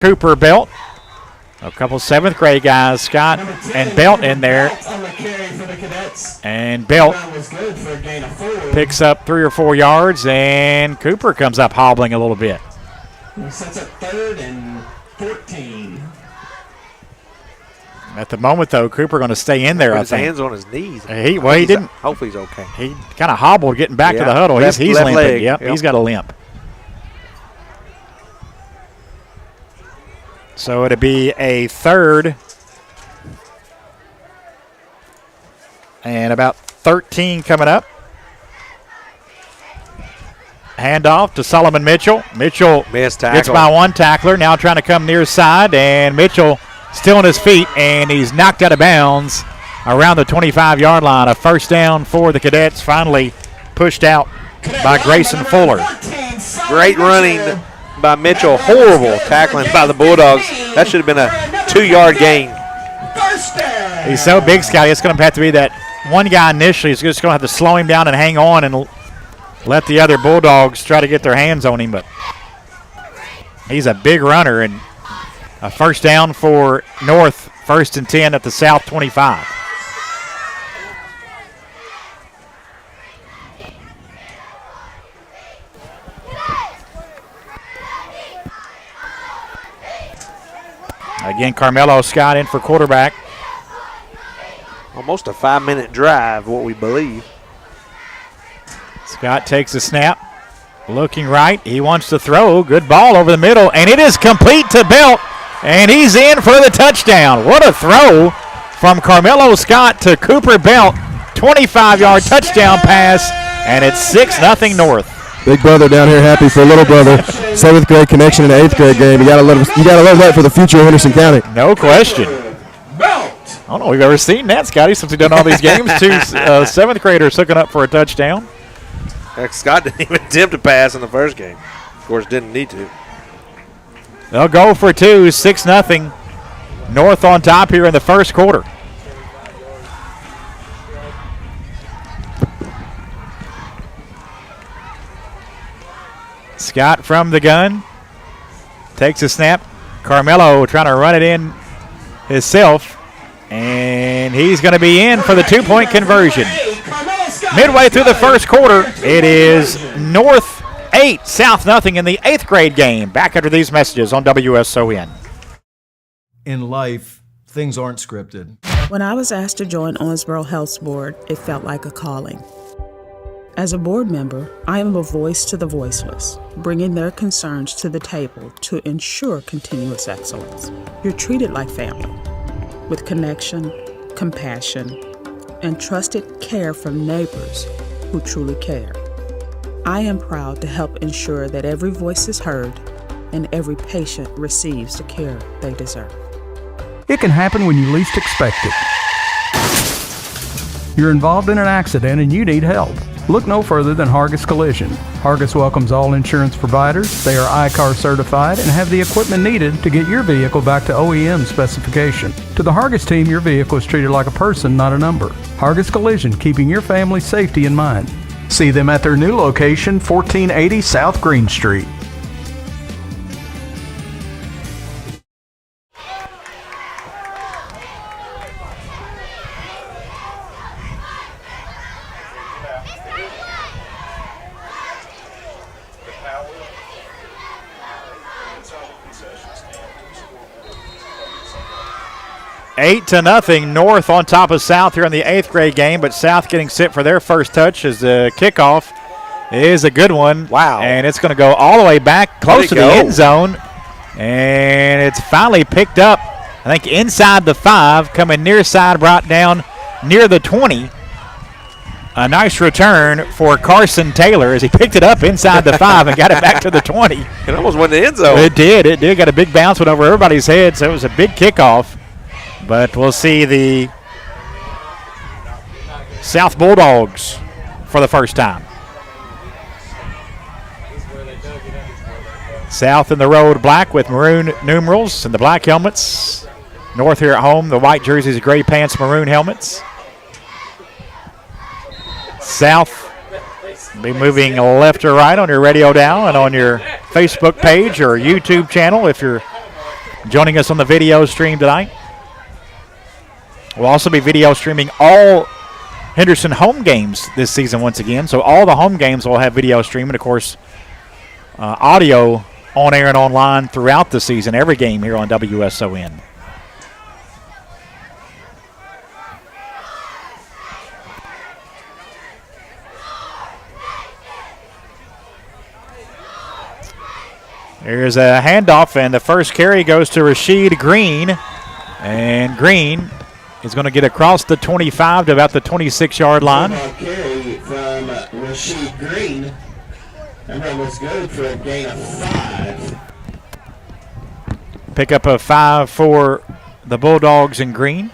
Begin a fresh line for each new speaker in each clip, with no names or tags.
Cooper Belt. A couple 7th grade guys, Scott and Belt in there. And Belt picks up 3 or 4 yards, and Cooper comes up hobbling a little bit.
He sets up 3rd and 14.
At the moment, though, Cooper going to stay in there, I think.
His hands on his knees.
He didn't.
Hopefully he's okay.
He kind of hobbled getting back to the huddle. He's limping.
Leg.
Yep, he's got a limp. So it'll be a 3rd and about 13 coming up. Handoff to Solomon Mitchell. Mitchell gets by one tackler. Now trying to come near side, and Mitchell still on his feet, and he's knocked out of bounds around the 25-yard line. A first down for the Cadets, finally pushed out by Grayson Fuller.
Great running by Mitchell. Horrible tackling by the Bulldogs. That should have been a 2-yard gain.
He's so big, Scotty. It's going to have to be that one guy initially is just going to have to slow him down and hang on and let the other Bulldogs try to get their hands on him. But he's a big runner, and a first down for North, 1st and 10 at the South 25. Again, Carmelo Scott in for quarterback.
Almost a 5-minute drive, what we believe.
Scott takes a snap, looking right. He wants to throw. Good ball over the middle, and it is complete to Belt, and he's in for the touchdown. What a throw from Carmelo Scott to Cooper Belt. 25-yard touchdown pass, and it's 6-0 North.
Big brother down here happy for little brother. 7th grade connection in the 8th grade game. You gotta love that for the future of Henderson County.
No question. I don't know if we've ever seen that, Scotty, since we've done all these games. 2 7th graders hooking up for a touchdown.
Heck, Scott didn't even attempt to pass in the first game. Of course, didn't need to.
They'll go for 2, 6-0. North on top here in the first quarter. Scott from the gun. Takes a snap. Carmelo trying to run it in himself. And he's going to be in for the 2-point conversion. Midway through the first quarter, it is North 8, South nothing in the 8th grade game. Back after these messages on WSON.
In life, things aren't scripted.
When I was asked to join Owensboro Health's board, it felt like a calling. As a board member, I am a voice to the voiceless, bringing their concerns to the table to ensure continuous excellence. You're treated like family, with connection, compassion, and trusted care from neighbors who truly care. I am proud to help ensure that every voice is heard and every patient receives the care they deserve.
It can happen when you least expect it. You're involved in an accident and you need help. Look no further than Hargis Collision. Hargis welcomes all insurance providers. They are ICAR certified and have the equipment needed to get your vehicle back to OEM specification. To the Hargis team, your vehicle is treated like a person, not a number. Hargis Collision, keeping your family's safety in mind. See them at their new location, 1480 South Green Street.
Eight to nothing, North on top of South here in the 8th grade game, but South getting set for their first touch as the kickoff is a good one.
Wow.
And it's going to go all the way back close to the end zone. And it's finally picked up, I think, inside the 5, coming near side, brought down near the 20. A nice return for Carson Taylor as he picked it up inside the 5 and got it back to the 20.
It almost went in the end zone.
It did. Got a big bounce, went over everybody's head, so it was a big kickoff. But we'll see the South Bulldogs for the first time. South in the road black with maroon numerals and the black helmets. North here at home, the white jerseys, gray pants, maroon helmets. South be moving left or right on your radio dial and on your Facebook page or YouTube channel if you're joining us on the video stream tonight. We'll also be video streaming all Henderson home games this season once again. So all the home games will have video streaming. Of course, audio on air and online throughout the season, every game here on WSON. There's a handoff, and the first carry goes to Rasheed Green. And Green is going to get across the 25 to about the 26-yard line.
Carry from Rasheed Green. And that was good for a gain of 5.
Pick up a 5 for the Bulldogs in green.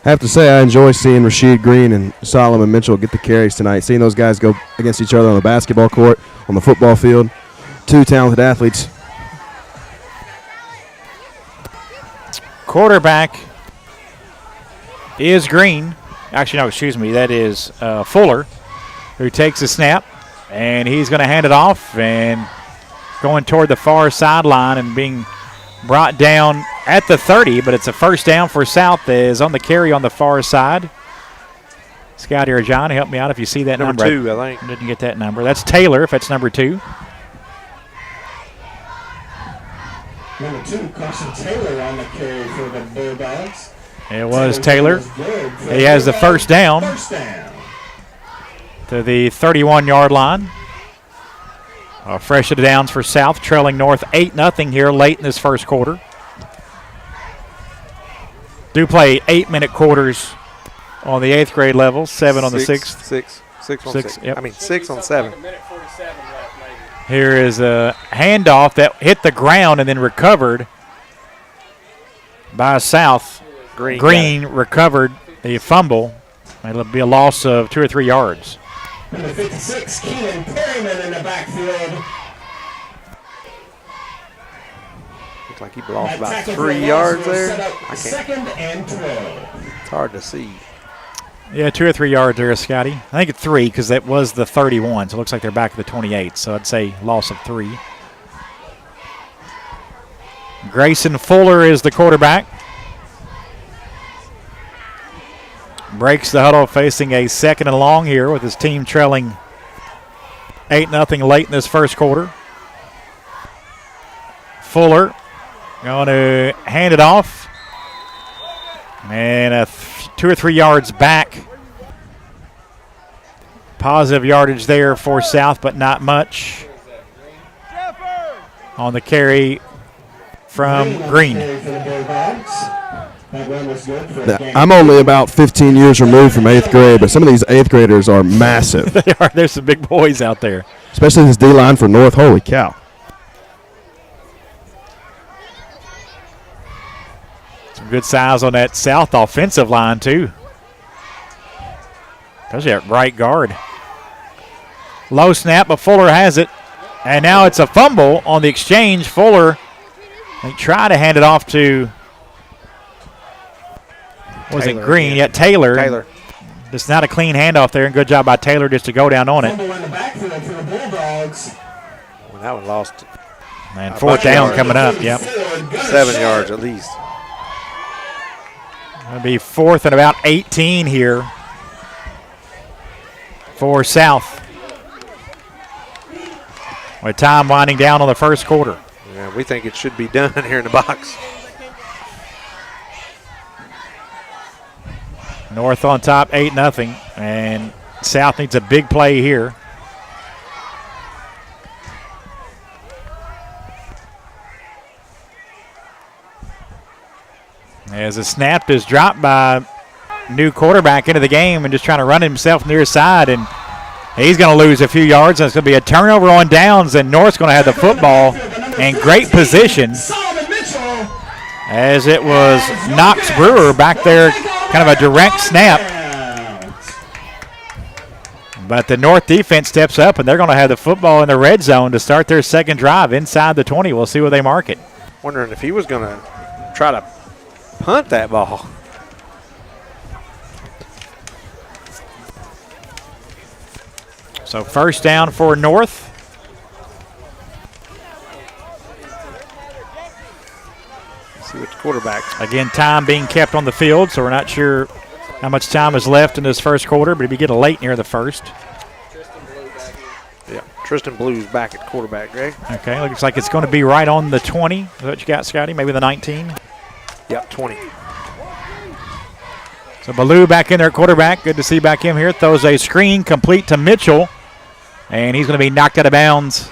I have to say, I enjoy seeing Rasheed Green and Solomon Mitchell get the carries tonight. Seeing those guys go against each other on the basketball court, on the football field. 2 talented athletes.
Quarterback is Green. Actually, no, excuse me. That is Fuller, who takes the snap, and he's going to hand it off and going toward the far sideline and being brought down at the 30, but it's a first down for South that is on the carry on the far side. Scout here, John, help me out if you see that number.
Number 2, I think.
Didn't get that number. That's Taylor, if that's number 2.
Number 2, Carson Taylor on the carry for the Bulldogs.
It was Taylor. He has the first down to the 31-yard line. Fresh to the downs for South, trailing North 8-0 here late in this first quarter. Do play 8-minute quarters on the 8th grade level, 7 on the 6th.
6 on 6.
Yep.
I mean, 6 on 7.
Here is a handoff that hit the ground and then recovered by South. Green recovered the fumble. It'll be a loss of 2 or 3 yards.
Number 56, Keenan Perryman in the backfield.
Looks like he lost about 3 yards there. I can't.
2nd and 12.
It's hard to see.
Yeah, 2 or 3 yards there, Scotty. I think it's 3 because that was the 31, so it looks like they're back at the 28. So I'd say loss of 3. Grayson Fuller is the quarterback. Breaks the huddle, facing a 2nd and long here with his team trailing 8-0 late in this first quarter. Fuller going to hand it off. And 2 or 3 yards back. Positive yardage there for South, but not much. On the carry from Green.
I'm only about 15 years removed from 8th grade, but some of these 8th graders are massive.
They are. There's some big boys out there.
Especially this D-line for North. Holy cow.
Some good size on that South offensive line, too. Especially at right guard. Low snap, but Fuller has it. And now it's a fumble on the exchange. Fuller, they try to hand it off to, was it Green? Yeah, Taylor. It's not a clean handoff there, and good job by Taylor just to go down on it.
Fumble in the backfield for the Bulldogs.
Well, that one lost.
And 4th down coming up, yep.
7 yards at least.
It'll be 4th and about 18 here for South. With time winding down on the first quarter.
Yeah, we think it should be done here in the box.
North on top, 8-0, and South needs a big play here. As a snap is dropped by new quarterback into the game and just trying to run himself near side, and he's going to lose a few yards. And it's going to be a turnover on downs, and North's going to have the football in great position as it was Knox Brewer back there, kind of a direct snap. But the North defense steps up, and they're going to have the football in the red zone to start their second drive inside the 20. We'll see where they mark it.
Wondering if he was going to try to punt that ball.
So first down for North.
See what the quarterback's.
Again, time being kept on the field, so we're not sure how much time is left in this first quarter, but if you get a late near the first.
Yeah, Tristan Blue's back at quarterback, Greg.
Okay, looks like it's going to be right on the 20. Is that what you got, Scotty? Maybe the 19?
Yep, 20.
So Ballou back in there, quarterback. Good to see back him here. Throws a screen complete to Mitchell, and he's going to be knocked out of bounds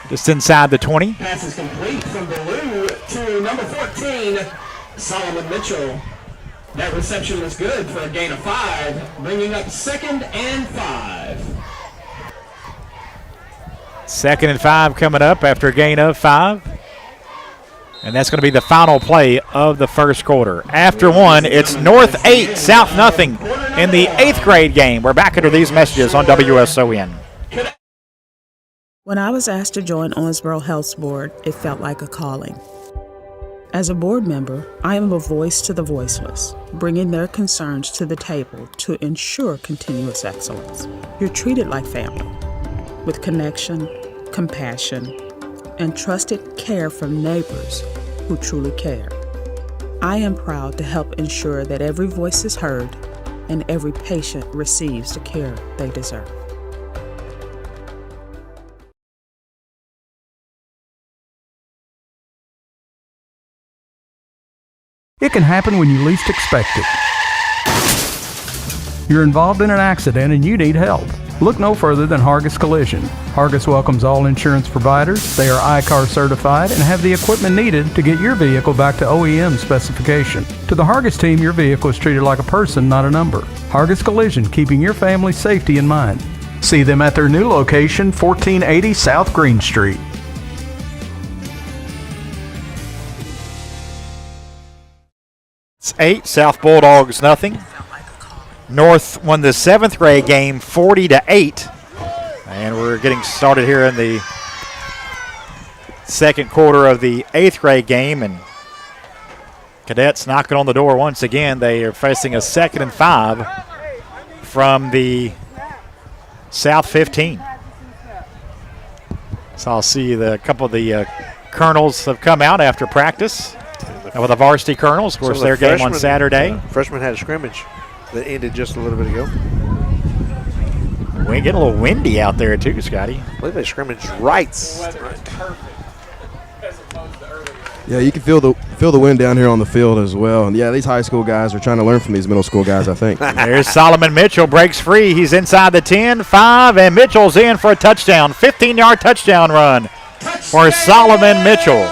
just inside the 20.
Pass is complete from Ballou to number 14, Solomon Mitchell. That reception was good for a gain of 5, bringing up 2nd and 5.
2nd and 5 coming up after a gain of 5. And that's going to be the final play of the first quarter. After one, it's North 8, South nothing in the 8th grade game. We're back under these messages on WSON.
When I was asked to join Owensboro Health's board, it felt like a calling. As a board member, I am a voice to the voiceless, bringing their concerns to the table to ensure continuous excellence. You're treated like family, with connection, compassion, and trusted care from neighbors who truly care. I am proud to help ensure that every voice is heard and every patient receives the care they deserve.
It can happen when you least expect it. You're involved in an accident and you need help. Look no further than Hargis Collision. Hargis welcomes all insurance providers. They are ICAR certified and have the equipment needed to get your vehicle back to OEM specification. To the Hargis team, your vehicle is treated like a person, not a number. Hargis Collision, keeping your family's safety in mind. See them at their new location, 1480 South Green Street.
It's 8, South Bulldogs nothing. North won the 7th grade game 40-8. And we're getting started here in the second quarter of the 8th grade game. And Cadets knocking on the door once again. They are facing a 2nd and 5 from the South 15. So I'll see a couple of the Colonels have come out after practice. With the varsity Colonels, of course, their game on Saturday.
Freshmen had a scrimmage that ended just a little bit ago.
We get a little windy out there too, Scotty.
I believe they scrimmaged rights.
Yeah, you can feel the wind down here on the field as well. And yeah, these high school guys are trying to learn from these middle school guys, I think.
There's Solomon Mitchell, breaks free. He's inside the 10, 5, and Mitchell's in for a touchdown. 15-yard touchdown run for Solomon Mitchell.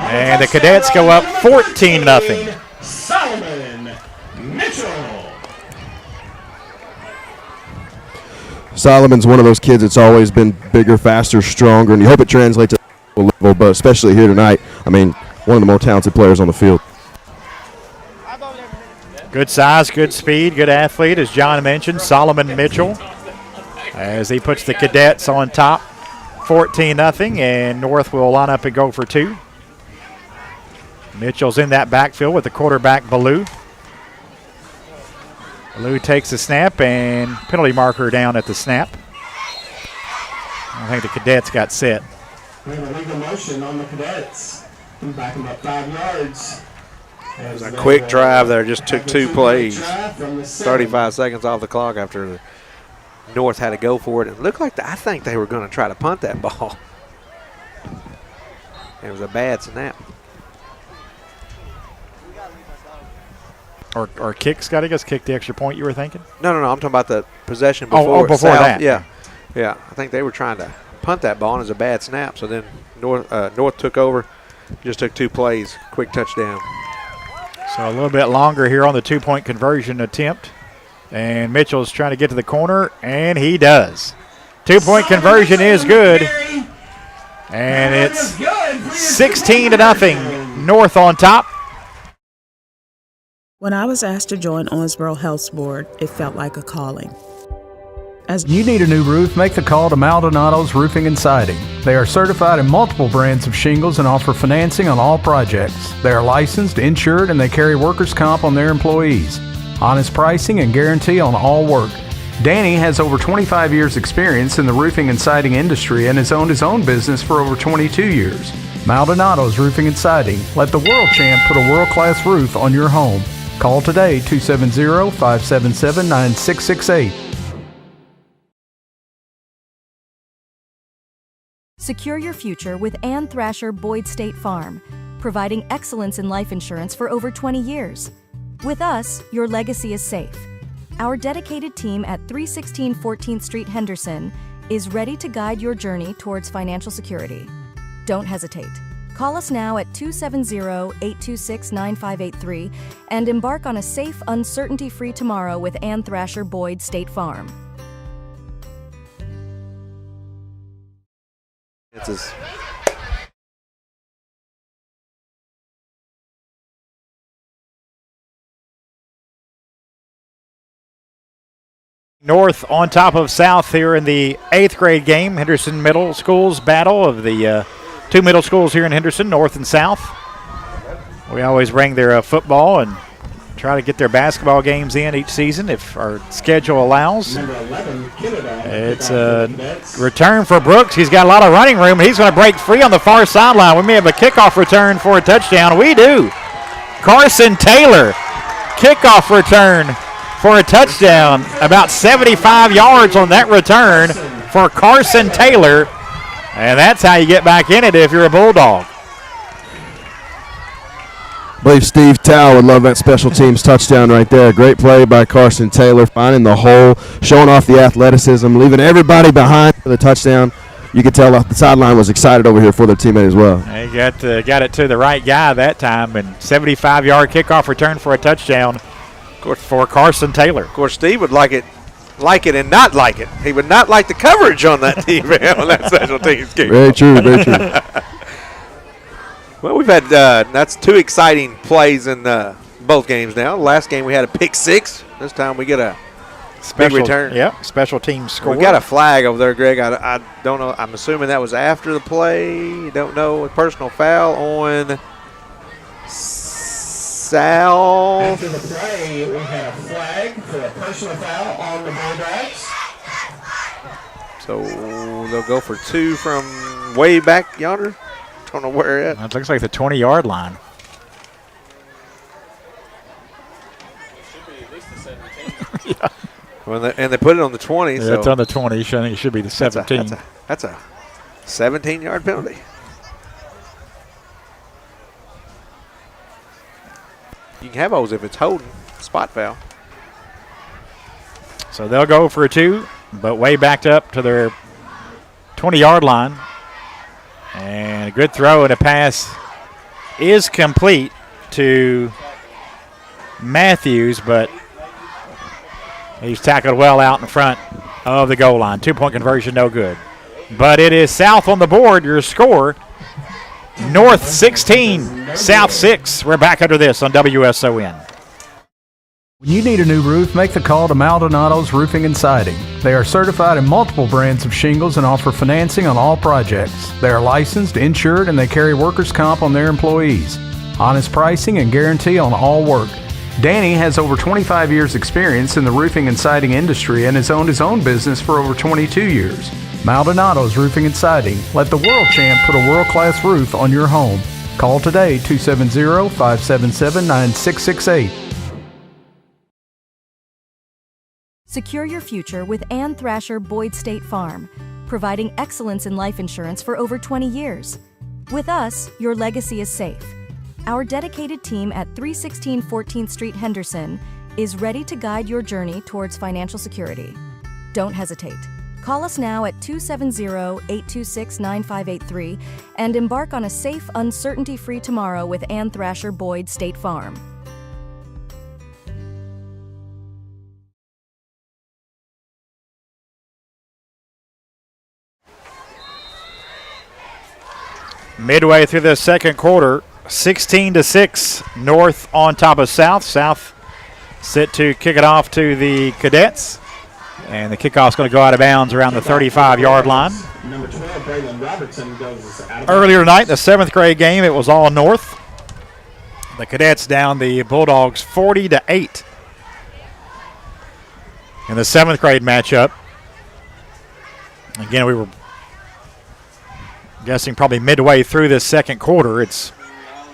And the Cadets go up 14-0.
Solomon Mitchell.
Solomon's one of those kids that's always been bigger, faster, stronger, and you hope it translates to the level, but especially here tonight, I mean, one of the more talented players on the field.
Good size, good speed, good athlete, as John mentioned, Solomon Mitchell, as he puts the Cadets on top, 14-0, and North will line up and go for 2. Mitchell's in that backfield with the quarterback, Ballou. Ballou takes the snap and penalty marker down at the snap. I think the Cadets got set.
We have a legal motion on the Cadets. We back them up 5 yards.
It was a quick drive there, just took 2 plays. 35 seconds off the clock after the North had to go for it. It looked like I think they were going to try to punt that ball. It was a bad snap.
Or kick, Scotty? I guess kick the extra point you were thinking?
No. I'm talking about the possession before.
Before
South,
that.
Yeah. I think they were trying to punt that ball, and it was a bad snap. So then North took over, just took 2 plays, quick touchdown.
So a little bit longer here on the 2-point conversion attempt. And Mitchell's trying to get to the corner, and he does. 2-point conversion is good. And it's 16-0. North on top.
When I was asked to join Owensboro Health's board, it felt like a calling. As
You need a new roof? Make the call to Maldonado's Roofing and Siding. They are certified in multiple brands of shingles and offer financing on all projects. They are licensed, insured, and they carry workers' comp on their employees. Honest pricing and guarantee on all work. Danny has over 25 years experience in the roofing and siding industry and has owned his own business for over 22 years. Maldonado's Roofing and Siding. Let the world champ put a world-class roof on your home. Call today, 270-577-9668.
Secure your future with Ann Thrasher Boyd State Farm, providing excellence in life insurance for over 20 years. With us, your legacy is safe. Our dedicated team at 316 14th Street, Henderson, is ready to guide your journey towards financial security. Don't hesitate. Call us now at 270-826-9583 and embark on a safe, uncertainty-free tomorrow with Ann Thrasher Boyd State Farm.
North on top of South here in the 8th grade game. Henderson Middle School's battle of the two middle schools here in Henderson, North and South. We always bring their football and try to get their basketball games in each season if our schedule allows. It's a return for Brooks. He's got a lot of running room. He's going to break free on the far sideline. We may have a kickoff return for a touchdown. We do. Carson Taylor, kickoff return for a touchdown. About 75 yards on that return for Carson Taylor. And that's how you get back in it if you're a Bulldog.
I believe Steve Tao would love that special teams touchdown right there. Great play by Carson Taylor, finding the hole, showing off the athleticism, leaving everybody behind for the touchdown. You could tell the sideline was excited over here for their teammate as well.
He got it to the right guy that time, and 75-yard kickoff return for a touchdown for Carson Taylor.
Of course, Steve would like it and not like it. He would not like the coverage on that team on that special teams game.
Very true, very true.
Well, we've had that's two exciting plays in both games now. Last game we had a pick six. This time we get a big return.
Yep, special team score.
We got a flag over there, Greg. I don't know. I'm assuming that was after the play. Don't know. A personal foul on South.
After the play, we had a flag for a personal foul on the Bulldogs.
So they'll go for two from way back yonder. Don't know where at.
It looks like the 20-yard line.
Yeah. Well, and they put it on the 20.
Yeah,
so
it's on the 20. I think it should be the 17.
That's a 17-yard penalty. You can have those if it's holding. Spot foul.
So they'll go for a two, but way backed up to their 20-yard line. And a good throw, and a pass is complete to Matthews, but he's tackled well out in front of the goal line. 2-point conversion, no good. But it is South on the board. Your score, North 16, South 6. We're back under this on WSON.
When you need a new roof, make the call to Maldonado's Roofing and Siding. They are certified in multiple brands of shingles and offer financing on all projects. They are licensed, insured, and they carry workers' comp on their employees. Honest pricing and guarantee on all work. Danny has over 25 years experience in the roofing and siding industry and has owned his own business for over 22 years. Maldonado's Roofing and Siding. Let the world champ put a world-class roof on your home. Call today, 270-577-9668.
Secure your future with Ann Thrasher Boyd State Farm, providing excellence in life insurance for over 20 years. With us, your legacy is safe. Our dedicated team at 316 14th Street, Henderson, is ready to guide your journey towards financial security. Don't hesitate. Call us now at 270-826-9583 and embark on a safe, uncertainty-free tomorrow with Ann Thrasher Boyd State Farm.
Midway through the second quarter, 16-6, North on top of South. South set to kick it off to the Cadets. And the kickoff's going to go out of bounds around the 35-yard line.
Number 12, Braylon Robertson, goes out of
Earlier tonight, the 7th grade game, it was all North. The Cadets down the Bulldogs 40-8 in the 7th grade matchup. Again, we were Guessing probably midway through this second quarter. It's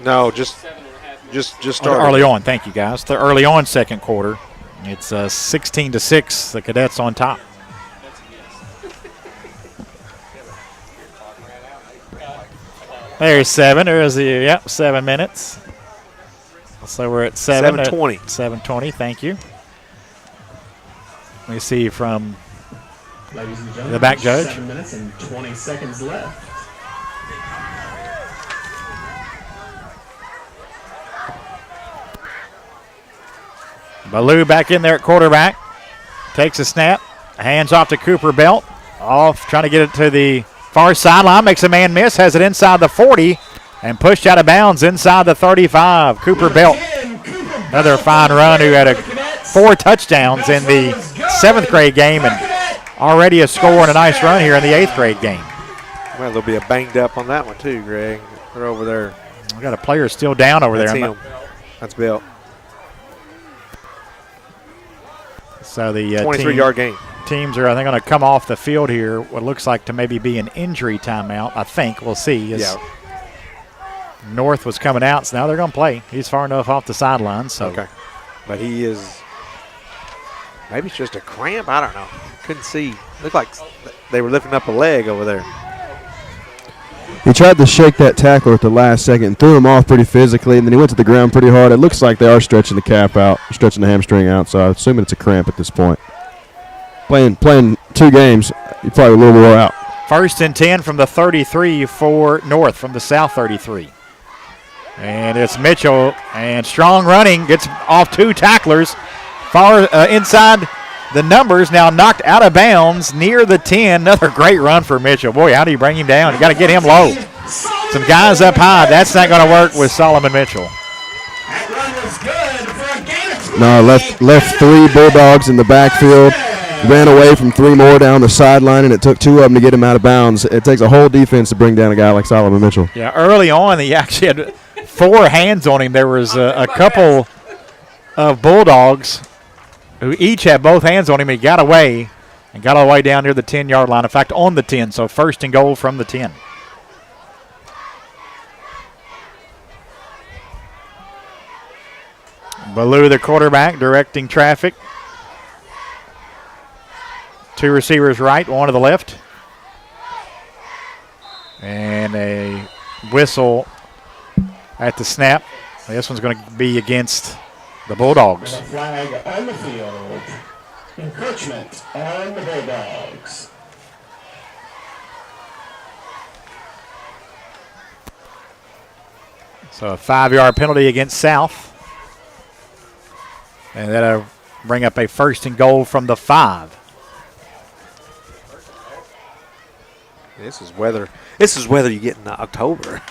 No, just started.
early on. Thank you, guys. The early on second quarter. It's 16-6. The Cadets on top. There's 7. There's the 7 minutes. So we're at
7:20.
7:20. Thank you. Let me see from
Ladies and gentlemen,
the back judge.
7 minutes and 20 seconds left.
Ballou back in there at quarterback. Takes a snap. Hands off to Cooper Belt. Off, trying to get it to the far sideline. Makes a man miss. Has it inside the 40 and pushed out of bounds inside the 35. Cooper Belt, another fine run, who had 4 touchdowns in the 7th grade game and already a score and a nice run here in the 8th grade game.
Well, they'll be a banged up on that one too, Greg. They're over there.
We got a player still down over
That's
there.
him. That's Belt.
So the
23-yard game.
Teams are, I think, going to come off the field here. What looks like to maybe be an injury timeout. I think we'll see.
Yeah.
North was coming out, so now they're going to play. He's far enough off the sideline. So.
Okay. But he is. Maybe it's just a cramp. I don't know. Couldn't see. Looked like they were lifting up a leg over there.
He tried to shake that tackler at the last second and threw him off pretty physically, and then he went to the ground pretty hard. It looks like they are stretching the calf out, stretching the hamstring out, so I'm assuming it's a cramp at this point. Playing 2 games, you're probably a little more out.
1st and 10 from the 33 for North, from the South 33. And it's Mitchell, and strong running, gets off 2 tacklers. Far inside the numbers, now knocked out of bounds near the 10. Another great run for Mitchell. Boy, how do you bring him down? You got to get him low. Some guys up high. That's not going to work with Solomon Mitchell.
That run was good for a gain of 2.
No, left 3 Bulldogs in the backfield. Ran away from 3 more down the sideline, and it took 2 of them to get him out of bounds. It takes a whole defense to bring down a guy like Solomon Mitchell.
Yeah, early on, he actually had 4 hands on him. There was a couple of Bulldogs who each had both hands on him. He got away and got all the way down near the 10-yard line. In fact, on the 10, so 1st and goal from the 10. Ballou, the quarterback, directing traffic. 2 receivers right, 1 to the left. And a whistle at the snap. This one's going to be against the Bulldogs.
The flag on the field. Encroachment on the Bulldogs.
So a 5-yard penalty against South. And that'll bring up a 1st and goal from the 5.
This is weather you get in October.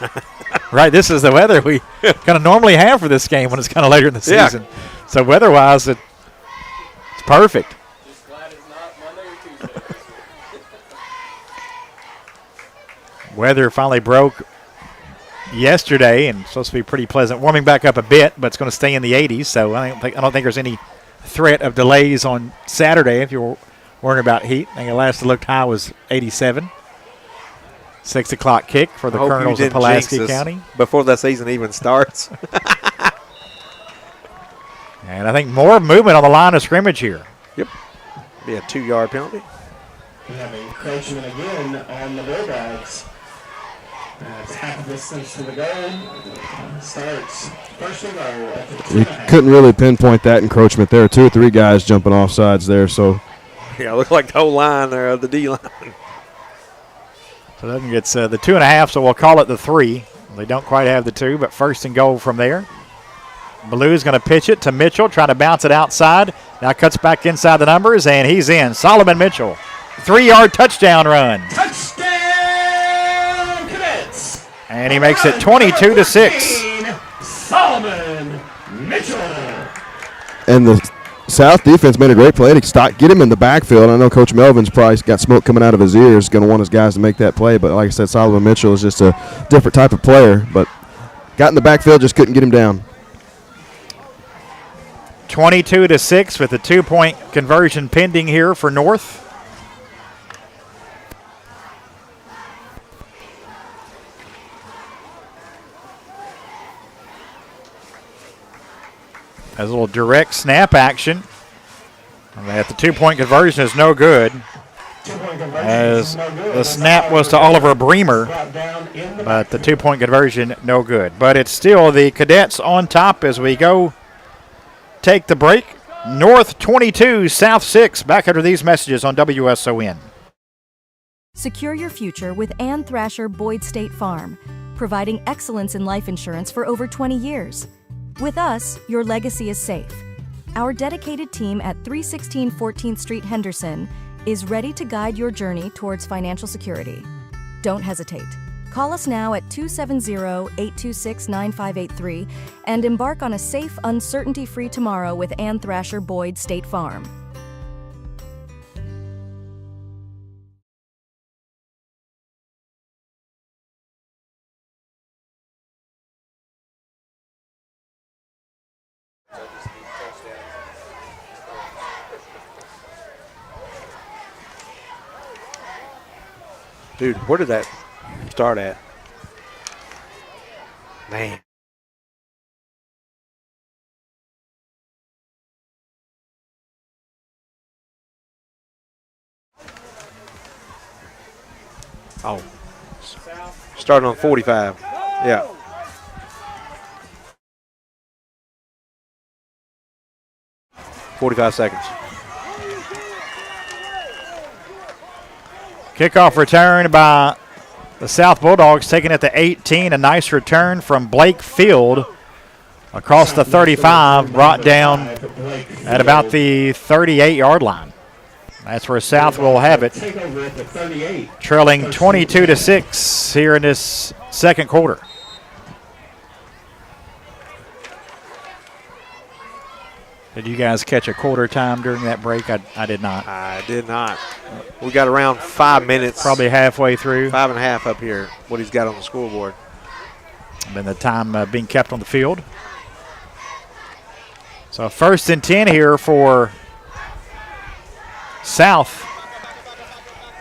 Right, this is the weather we kind of normally have for this game when it's kind of later in the season.
Yeah.
So weather-wise, it's perfect.
Just glad it's not Monday or Tuesday.
Weather finally broke yesterday, and supposed to be pretty pleasant. Warming back up a bit, but it's going to stay in the 80s. So I don't think there's any threat of delays on Saturday. If you're worrying about heat, I think the last looked high was 87. 6 o'clock kick for the Colonels of Pulaski County
before the season even starts.
And I think more movement on the line of scrimmage here.
Yep. Be a 2-yard penalty.
We have encroachment again on the Bulldogs. It's half a distance to the goal. Starts 1st and goal at the 2.5.
You couldn't really pinpoint that encroachment there. 2 or 3 guys jumping off sides there. So
Yeah, look like the whole line there of the D-line.
So that gets the 2.5, so we'll call it the 3. They don't quite have the 2, but 1st and goal from there. Ballou is going to pitch it to Mitchell, trying to bounce it outside. Now cuts back inside the numbers, and he's in. Solomon Mitchell, 3-yard touchdown run.
Touchdown, Cadets!
And he makes it 22-6.
Solomon Mitchell.
and the South defense made a great play to get him in the backfield. I know Coach Melvin's probably got smoke coming out of his ears, going to want his guys to make that play. But like I said, Solomon Mitchell is just a different type of player. But got in the backfield, just couldn't get him down.
22-6 with a 2-point conversion pending here for North. As a little direct snap action. And the 2-point conversion is no good. As the snap was to Oliver Bremer, but the 2-point conversion no good. But it's still the Cadets on top as we go take the break. North 22, South 6. Back after these messages on WSON.
Secure your future with Ann Thrasher Boyd State Farm, providing excellence in life insurance for over 20 years. With us, your legacy is safe. Our dedicated team at 316 14th Street, Henderson, is ready to guide your journey towards financial security. Don't hesitate. Call us now at 270-826-9583 and embark on a safe, uncertainty-free tomorrow with Ann Thrasher Boyd State Farm.
Dude, where did that start at? Man. Oh. Starting on 45. Yeah. $45 seconds.
Kickoff return by the South Bulldogs, taking it to 18. A nice return from Blake Field across the 35, brought down at about the 38-yard line. That's where South will have it, trailing 22-6 here in this second quarter. Did you guys catch a quarter time during that break? I did not.
I did not. We got around 5 minutes.
Probably halfway through.
5.5 up here, what he's got on the scoreboard.
And then the time being kept on the field. So 1st and 10 here for South.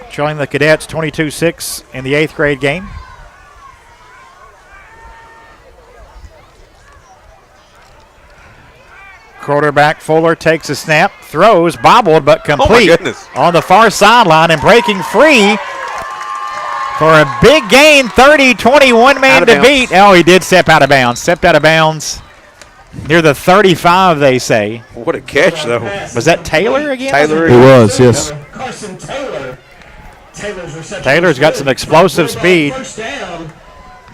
Showing the Cadets 22-6 in the 8th grade game. Quarterback Fuller takes a snap, throws, bobbled, but complete on the far sideline and breaking free for a big gain, 30-21 man to beat. Oh, he did step out of bounds. Stepped out of bounds near the 35, they say.
What a catch, though.
Was that Taylor again?
Taylor. He was, yes.
Carson Taylor.
Taylor's got some explosive speed.
First down,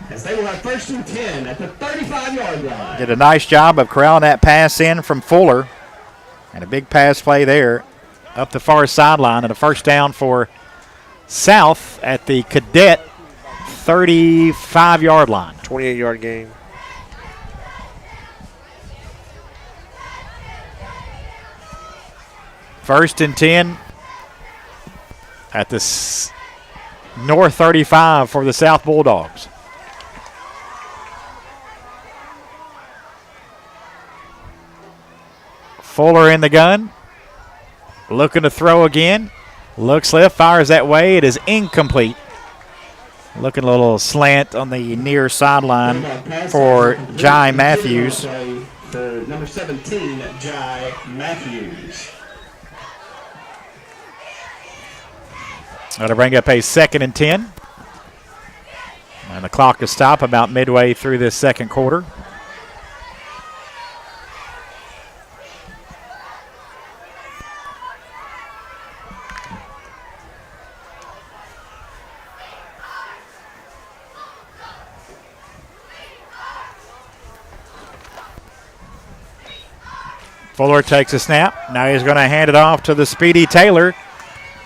as they will have 1st and 10 at the 35-yard line.
Did a nice job of corralling that pass in from Fuller. And a big pass play there up the far sideline, and a first down for South at the Cadet 35-yard line.
28-yard gain.
First and 10 at the North 35 for the South Bulldogs. Fuller in the gun. Looking to throw again. Looks left, fires that way. It is incomplete. Looking a little slant on the near sideline for Jai Matthews.
For number 17, Jai Matthews.
That'll bring up a 2nd and 10. And the clock is stopped about midway through this second quarter. Fuller takes a snap. Now he's going to hand it off to the speedy Taylor.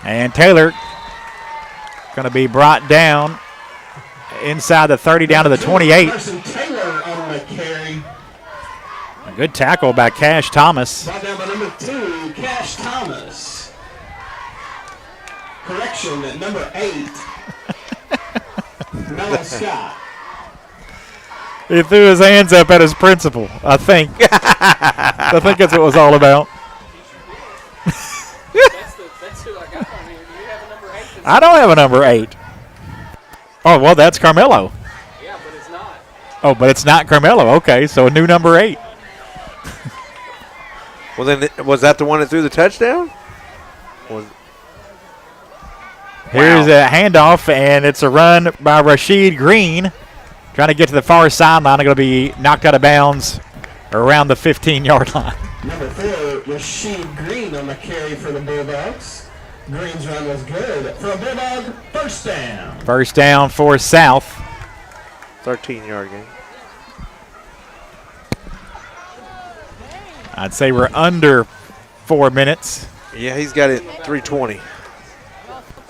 And Taylor going to be brought down inside the 30 down to the 28.
Taylor on the carry.
A good tackle by Cash Thomas.
Brought down by number 2, Cash Thomas. Correction at number 8, Melon Scott.
He threw his hands up at his principal, I think. I think that's what it was all about.
That's who I got on here. Do you have a number 8?
I don't have a number 8. Oh, well, that's Carmelo.
Yeah, but it's not.
Oh, but it's not Carmelo. Okay, so a new number 8.
Well, then, was that the one that threw the touchdown?
Here's a handoff, and it's a run by Rasheed Green. Trying to get to the far sideline. They're going to be knocked out of bounds around the 15-yard line.
Number 4, Rasheed Green on the carry for the Bulldogs. Green's run was good for a Bulldog first down.
First down for South.
13-yard gain.
I'd say we're under 4 minutes.
Yeah, he's got it 3:20.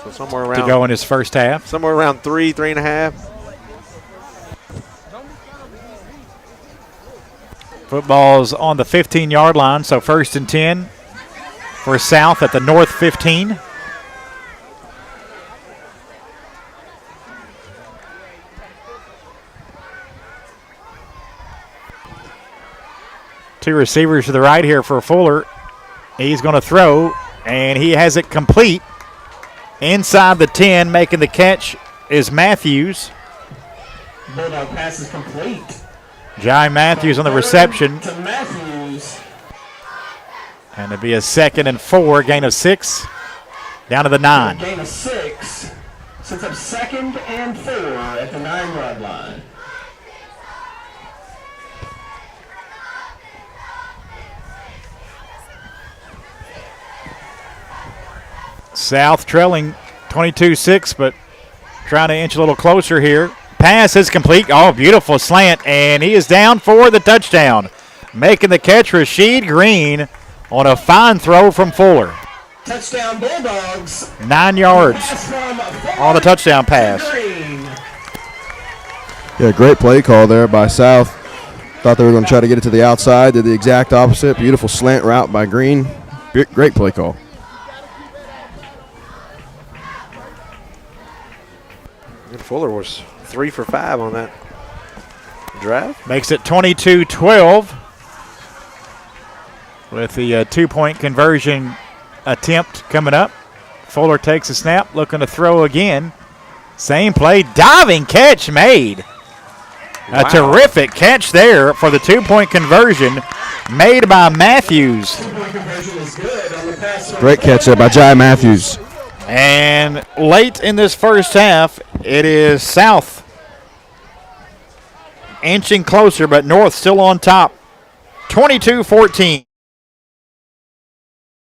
So somewhere around
to go in his first half.
Somewhere around 3.5.
Football's on the 15-yard line, so 1st and 10 for South at the North 15. Two receivers to the right here for Fuller. He's going to throw, and he has it complete. Inside the 10, making the catch is Matthews.
Bulldog pass is complete.
Jai Matthews on the reception.
To Matthews.
And it'll be a 2nd and 4, gain of 6, down to the 9.
Gain of 6. Sets up 2nd and 4 at the 9-yard line.
South trailing 22-6, but trying to inch a little closer here. Pass is complete. Oh, beautiful slant, and he is down for the touchdown. Making the catch, Rasheed Green on a fine throw from Fuller.
Touchdown Bulldogs.
9 yards on the touchdown pass.
Yeah, great play call there by South. Thought they were going to try to get it to the outside. Did the exact opposite. Beautiful slant route by Green. Great play call.
Fuller was 3 for 5 on that drive.
Makes it 22-12 with the 2-point conversion attempt coming up. Fuller takes a snap, looking to throw again. Same play, diving catch made. A terrific catch there for the 2-point conversion made by Matthews.
2-point conversion is good on the pass.
Great catch there by Jai Matthews.
And late in this first half, it is South inching closer, but North still on top. 22-14.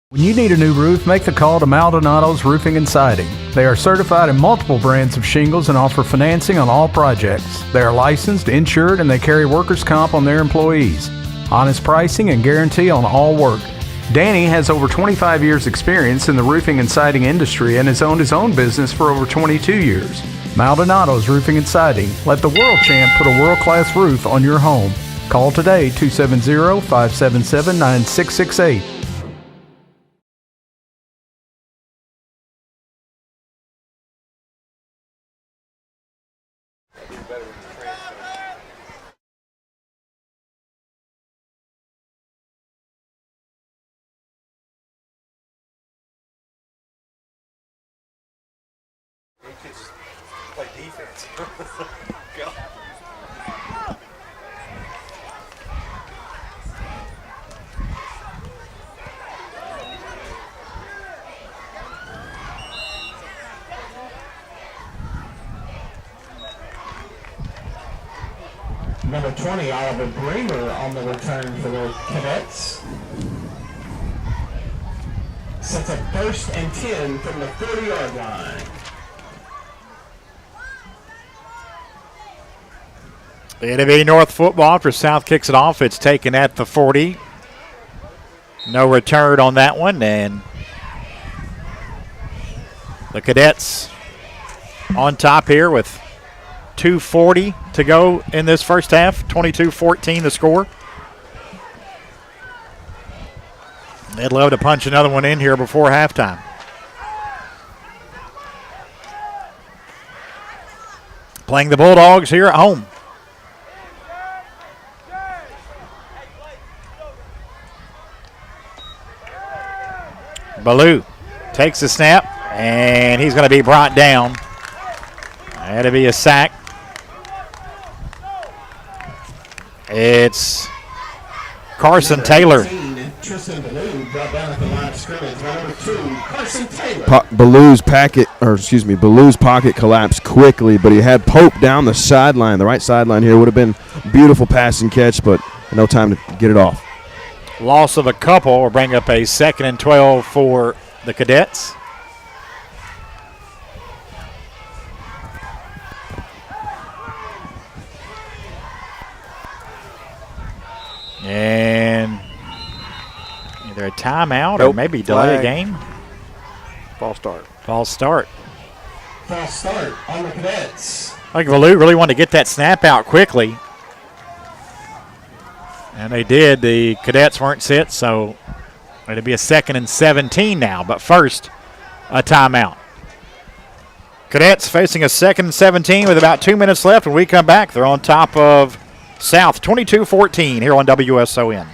When you need a new roof, make the call to Maldonado's Roofing and Siding. They are certified in multiple brands of shingles and offer financing on all projects. They are licensed, insured, and they carry workers' comp on their employees. Honest pricing and guarantee on all work. Danny has over 25 years experience in the roofing and siding industry and has owned his own business for over 22 years. Maldonado's Roofing and Siding. Let the world champ put a world-class roof on your home. Call today, 270-577-9668.
Play defense.
Number 20, Oliver Bremer on the return for the Cadets. Sets up 1st and 10 from the 40-yard line.
It'll be North football after South kicks it off. It's taken at the 40. No return on that one, and the Cadets on top here with 2:40 to go in this first half. 22-14 the score. They'd love to punch another one in here before halftime. Playing the Bulldogs here at home. Ballou takes the snap, and he's going to be brought down. That'll be a sack. It's Carson Taylor.
Tristan Ballou brought down at the line of scrimmage. Number 2, Carson Taylor.
Ballou's pocket collapsed quickly, but he had Pope down the sideline, the right sideline here. Would have been beautiful pass and catch, but no time to get it off.
Loss of a couple will bring up a 2nd and 12 for the Cadets. And either a timeout or maybe delay a game.
False start.
False start on the Cadets.
I think Ballou really wanted to get that snap out quickly. And they did. The Cadets weren't set, so it'll be a 2nd and 17 now. But first, a timeout. Cadets facing a 2nd and 17 with about 2 minutes left. When we come back, they're on top of South 22-14 here on WSON.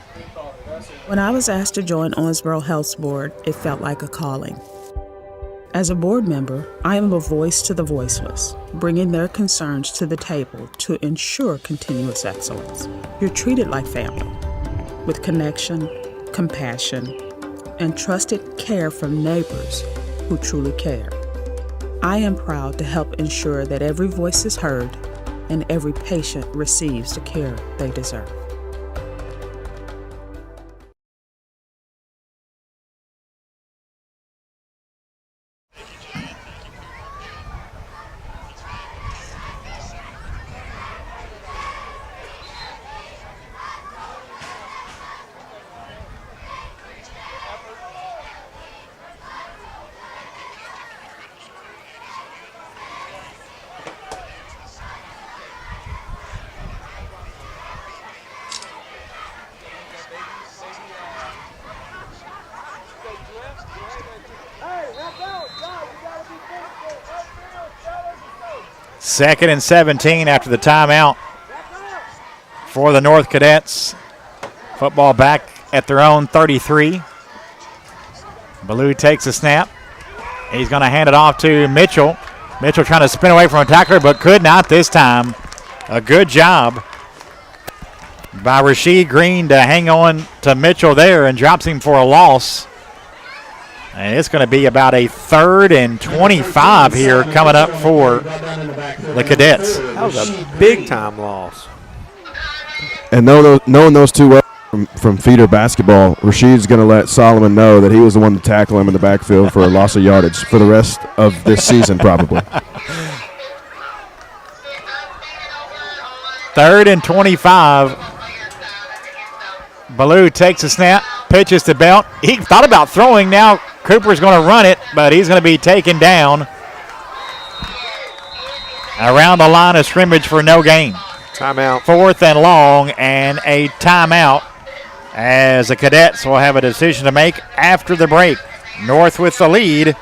When I was asked to join Owensboro Health's board, it felt like a calling. As a board member, I am a voice to the voiceless, bringing their concerns to the table to ensure continuous excellence. You're treated like family, with connection, compassion, and trusted care from neighbors who truly care. I am proud to help ensure that every voice is heard and every patient receives the care they deserve.
Second and 17 after the timeout for the North Cadets. Football back at their own 33. Ballou takes a snap. He's going to hand it off to Mitchell. Mitchell trying to spin away from a tackler, but could not this time. A good job by Rasheed Green to hang on to Mitchell there and drops him for a loss. And it's going to be about a 3rd and 25 here coming up for the Cadets.
That was a big-time loss.
And knowing those two well from feeder basketball, Rasheed's going to let Solomon know that he was the one to tackle him in the backfield for a loss of yardage for the rest of this season probably.
3rd and 25. Ballou takes a snap, pitches to Belt. He thought about throwing. Now Cooper's going to run it, but he's going to be taken down around the line of scrimmage for no gain.
Timeout.
4th and long and a timeout as the Cadets will have a decision to make after the break. North with the lead,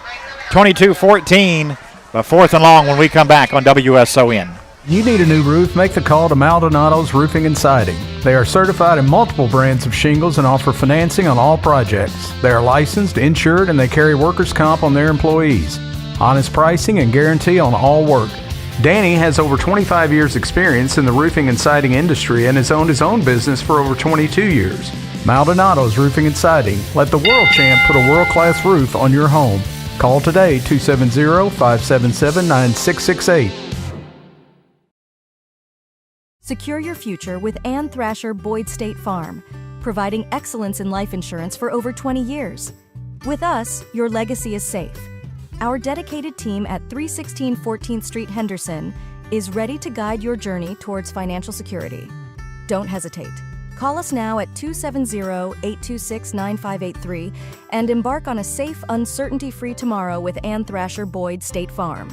22-14, but 4th and long when we come back on WSON.
You need a new roof? Make the call to Maldonado's Roofing and Siding. They are certified in multiple brands of shingles and offer financing on all projects. They are licensed, insured, and they carry workers' comp on their employees. Honest pricing and guarantee on all work. Danny has over 25 years experience in the roofing and siding industry and has owned his own business for over 22 years. Maldonado's Roofing and Siding. Let the world champ put a world-class roof on your home. Call today, 270-577-9668.
Secure your future with Ann Thrasher Boyd State Farm, providing excellence in life insurance for over 20 years. With us, your legacy is safe. Our dedicated team at 316 14th Street Henderson is ready to guide your journey towards financial security. Don't hesitate. Call us now at 270-826-9583 and embark on a safe, uncertainty-free tomorrow with Ann Thrasher Boyd State Farm.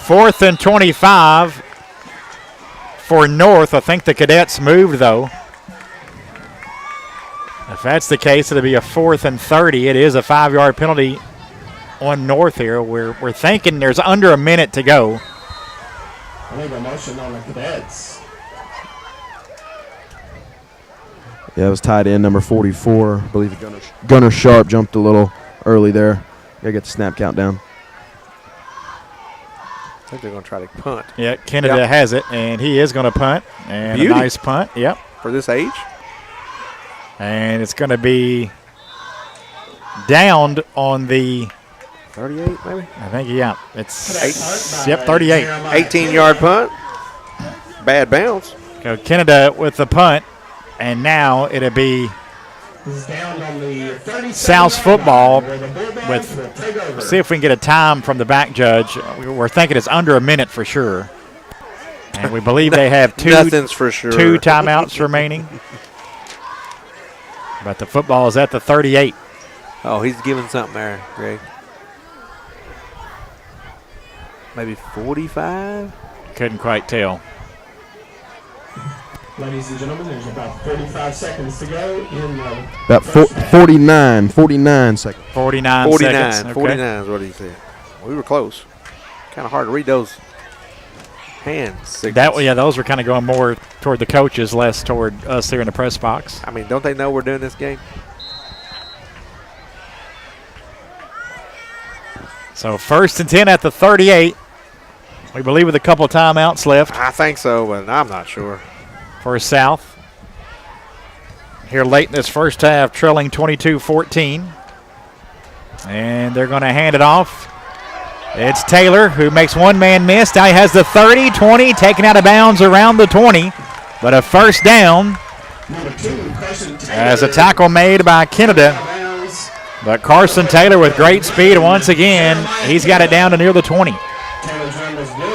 Fourth and 25 for North. I think the Cadets moved, though. If that's the case, it'll be a 4th and 30. It is a 5-yard penalty on North here. We're thinking there's under a minute to go.
Illegal motion on the Cadets.
Yeah, it was tied in number 44. I believe Gunnar Sharp jumped a little early there Gotta get the snap count down.
I think they're going to try to punt.
Yeah, Canada has it, and he is going to punt. And
Beauty.
a nice punt. Yep.
For this age?
And it's going to be downed on the
38, maybe?
I think, yeah. It's
Cadets
yep,
punt
38.
by Jeremiah
18-yard punt. Bad bounce.
Go Canada with the punt, and now it'll be
is down on the 37
South's
yard
football
line, where the Bulldogs
with
will take over.
see if we can get a time from the back judge. We're thinking it's under a minute for sure. And we believe they have
Nothing's for sure.
2 timeouts remaining. But the football is at the 38.
Oh, he's giving something there, Greg. Maybe 45?
Couldn't quite tell.
Ladies and gentlemen, there's about 35 seconds to go in the
About
first half.
49 seconds.
49
49.
seconds. Okay.
49 is what he said. We were close. Kind of hard to read those hand signals.
Those were kind of going more toward the coaches, less toward us here in the press box.
I mean, don't they know we're doing this game?
So 1st and 10 at the 38. We believe with a couple timeouts left
I think so, but I'm not sure.
for South. Here late in this first half, trailing 22-14. And they're going to hand it off. It's Taylor who makes one man miss. Now he has the 30, 20, taken out of bounds around the 20. But a first down
Number 2, Carson Taylor.
as a tackle made by Canada.
Bounds.
But Carson Taylor with great speed once again. He's got it down to near the 20.
Taylor's run was good.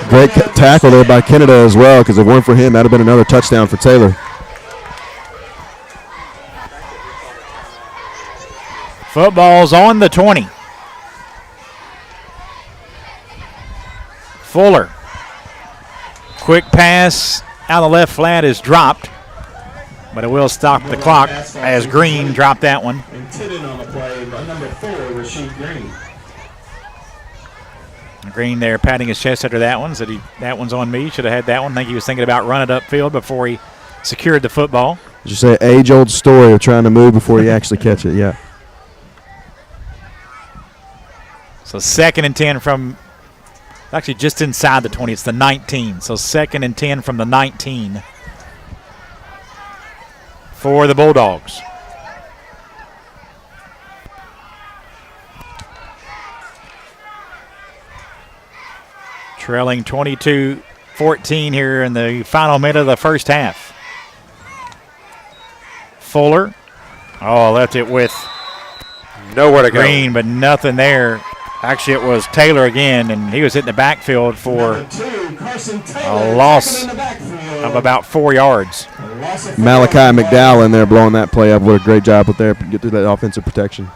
Great tackle there by Canada as well, because if it weren't for him, that would have been another touchdown for Taylor.
Football's on the 20. Fuller. Quick pass out of the left flat is dropped, but it will stop the clock as Green dropped that one.
Intended on the play by number 4, Rasheed Green.
Green there patting his chest after that one. Said that one's on me. Should have had that one. I think he was thinking about running it upfield before he secured the football.
As you say, age-old story of trying to move before you actually catch it, yeah.
So 2nd and 10 from actually just inside the 20. It's the 19. So 2nd and 10 from the 19 for the Bulldogs. Trailing 22-14 here in the final minute of the first half. Fuller. Oh, left it with
Nowhere to
Green, but nothing there. Actually, it was Taylor again, and he was hitting the backfield for
Number 2, Carson Taylor.
a loss
second in the backfield.
of about 4 yards.
A loss of 4
Malachi
yards.
McDowell in there blowing that play up. What a great job with there to get through that offensive protection.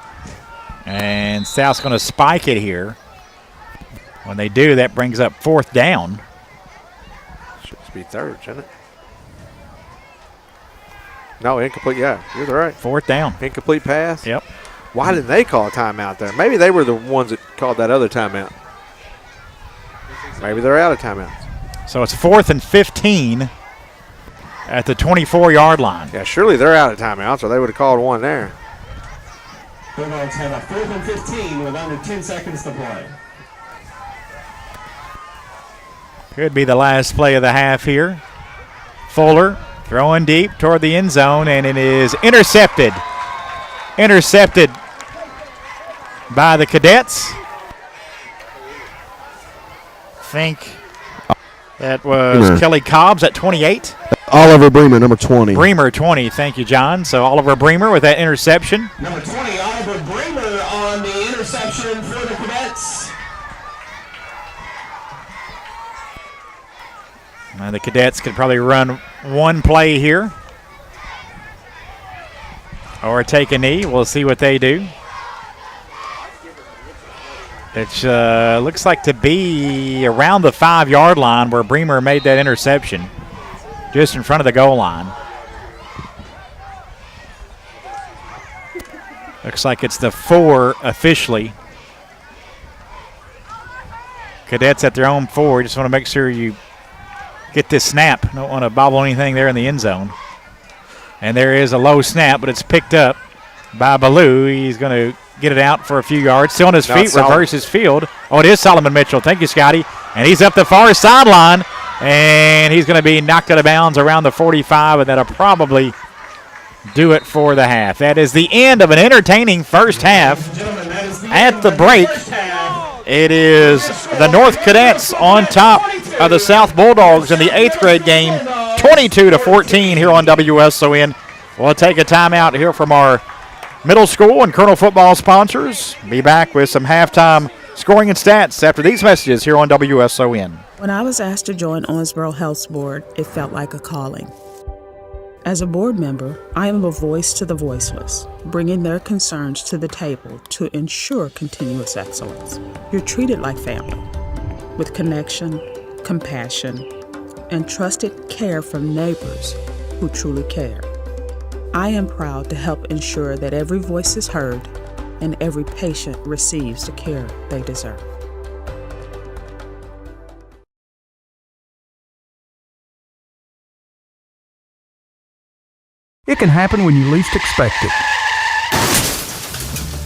And South's going to spike it here. When they do, that brings up 4th down.
Should be 3rd, shouldn't it? No, incomplete. Yeah, you're right.
4th down.
Incomplete pass.
Yep.
Why didn't they call a timeout there? Maybe they were the ones that called that other timeout. Maybe they're out of timeouts.
So it's 4th and 15 at the 24-yard line.
Yeah, surely they're out of timeouts, or they would have called one there.
Bulldogs have a 4th and 15 with under 10 seconds to play.
Could be the last play of the half here. Fuller throwing deep toward the end zone, and it is intercepted. Intercepted by the Cadets. I think that was
Bremer.
Kelly Cobbs at 28.
Oliver Bremer, number 20.
Bremer 20. Thank you, John. So Oliver Bremer with that interception.
Number 20, Oliver Bremer on the interception for the Cadets.
The Cadets could probably run one play here or take a knee. We'll see what they do. It looks like to be around the 5-yard line where Bremer made that interception, just in front of the goal line. Looks like it's the 4 officially. Cadets at their own 4. Just want to make sure you get this snap. Don't want to bobble anything there in the end zone. And there is a low snap, but it's picked up by Ballou. He's going to get it out for a few yards. Still on his feet,
Solomon.
reverses field. Oh, it is Solomon Mitchell. Thank you, Scotty. And he's up the far sideline, and he's going to be knocked out of bounds around the 45, and that'll probably do it for the half. That is the end of an entertaining first half. At the break, it is the North Cadets on top of the South Bulldogs in the 8th grade game, 22-14 here on WSON. We'll take a timeout here from our middle school and Colonel football sponsors. Be back with some halftime scoring and stats after these messages here on WSON.
When I was asked to join Owensboro Health's board, it felt like a calling. As a board member, I am a voice to the voiceless, bringing their concerns to the table to ensure continuous excellence. You're treated like family, with connection, compassion, and trusted care from neighbors who truly care. I am proud to help ensure that every voice is heard and every patient receives the care they deserve.
It can happen when you least expect it.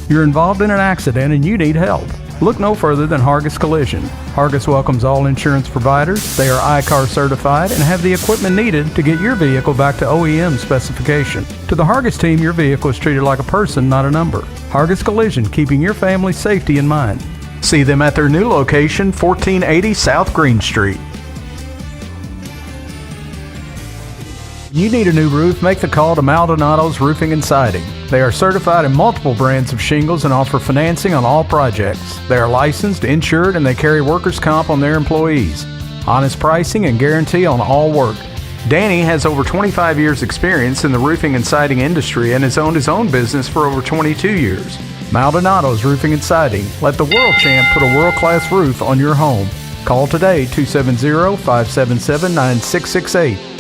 You're involved in an accident and you need help. Look no further than Hargis Collision. Hargis welcomes all insurance providers. They are ICAR certified and have the equipment needed to get your vehicle back to OEM specification. To the Hargis team, your vehicle is treated like a person, not a number. Hargis Collision, keeping your family's safety in mind. See them at their new location, 1480 South Green Street. You need a new roof? Make the call to Maldonado's Roofing and Siding. They are certified in multiple brands of shingles and offer financing on all projects. They are licensed, insured, and they carry workers' comp on their employees. Honest pricing and guarantee on all work. Danny has over 25 years experience in the roofing and siding industry and has owned his own business for over 22 years. Maldonado's Roofing and Siding. Let the world champ put a world-class roof on your home. Call today, 270-577-9668.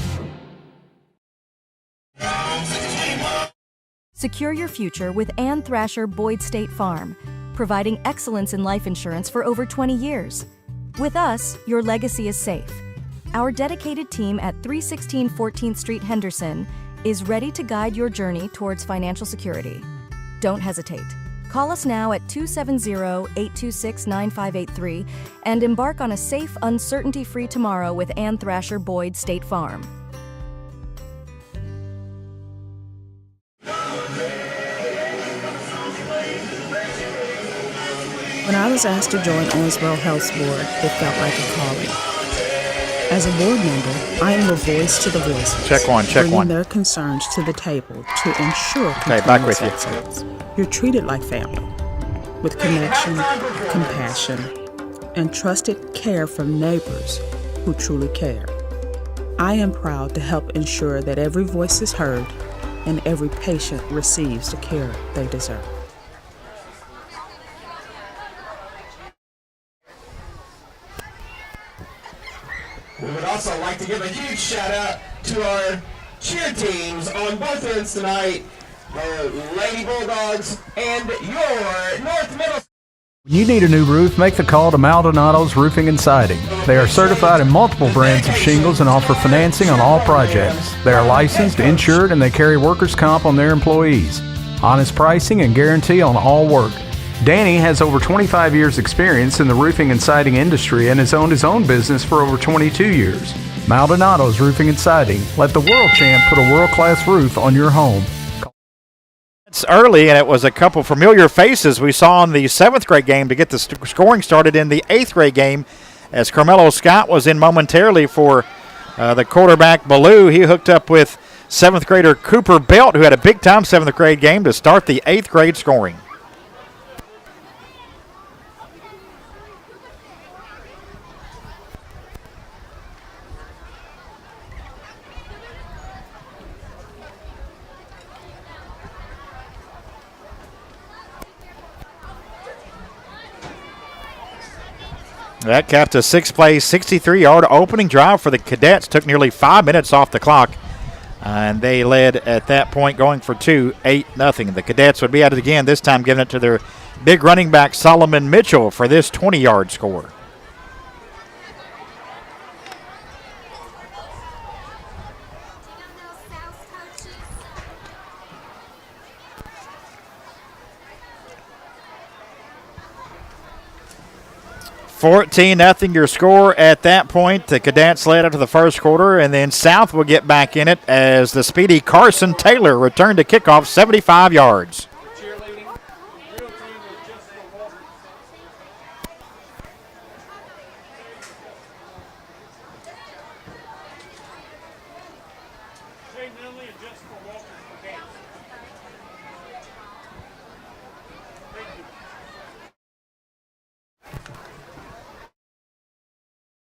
Secure your future with Ann Thrasher Boyd State Farm, providing excellence in life insurance for over 20 years. With us, your legacy is safe. Our dedicated team at 316 14th Street Henderson is ready to guide your journey towards financial security. Don't hesitate. Call us now at 270-826-9583 and embark on a safe, uncertainty-free tomorrow with Ann Thrasher Boyd State Farm.
When I was asked to join Owensboro Health's board, it felt like a calling. As a board member, I am a voice to the voiceless.
Check one.
Bringing their concerns to the table to ensure continuous excellence. You're treated like family, with connection, compassion, and trusted care from neighbors who truly care. I am proud to help ensure that every voice is heard and every patient receives the care they deserve.
We would also like to give a huge shout out to our cheer teams on both ends tonight, the Lady Bulldogs and your North Middle.
When you need a new roof, make the call to Maldonado's Roofing and Siding. They are certified in multiple brands of shingles and offer financing on all projects. They are licensed, insured, and they carry workers' comp on their employees. Honest pricing and guarantee on all work. Danny has over 25 years experience in the roofing and siding industry and has owned his own business for over 22 years. Maldonado's Roofing and Siding. Let the world champ put a world-class roof on your home.
It's early, and it was a couple familiar faces we saw in the 7th grade game to get the scoring started in the 8th grade game, as Carmelo Scott was in momentarily for the quarterback, Ballou. He hooked up with 7th grader Cooper Belt, who had a big-time 7th grade game to start the 8th grade scoring. That capped a 6-play, 63-yard opening drive for the Cadets. Took nearly 5 minutes off the clock, and they led at that point, going for 2, 8-0. The Cadets would be at it again, this time giving it to their big running back, Solomon Mitchell, for this 20-yard score. 14-0 your score at that point. The Cadets led after the first quarter, and then South will get back in it as the speedy Carson Taylor returned to kickoff 75 yards.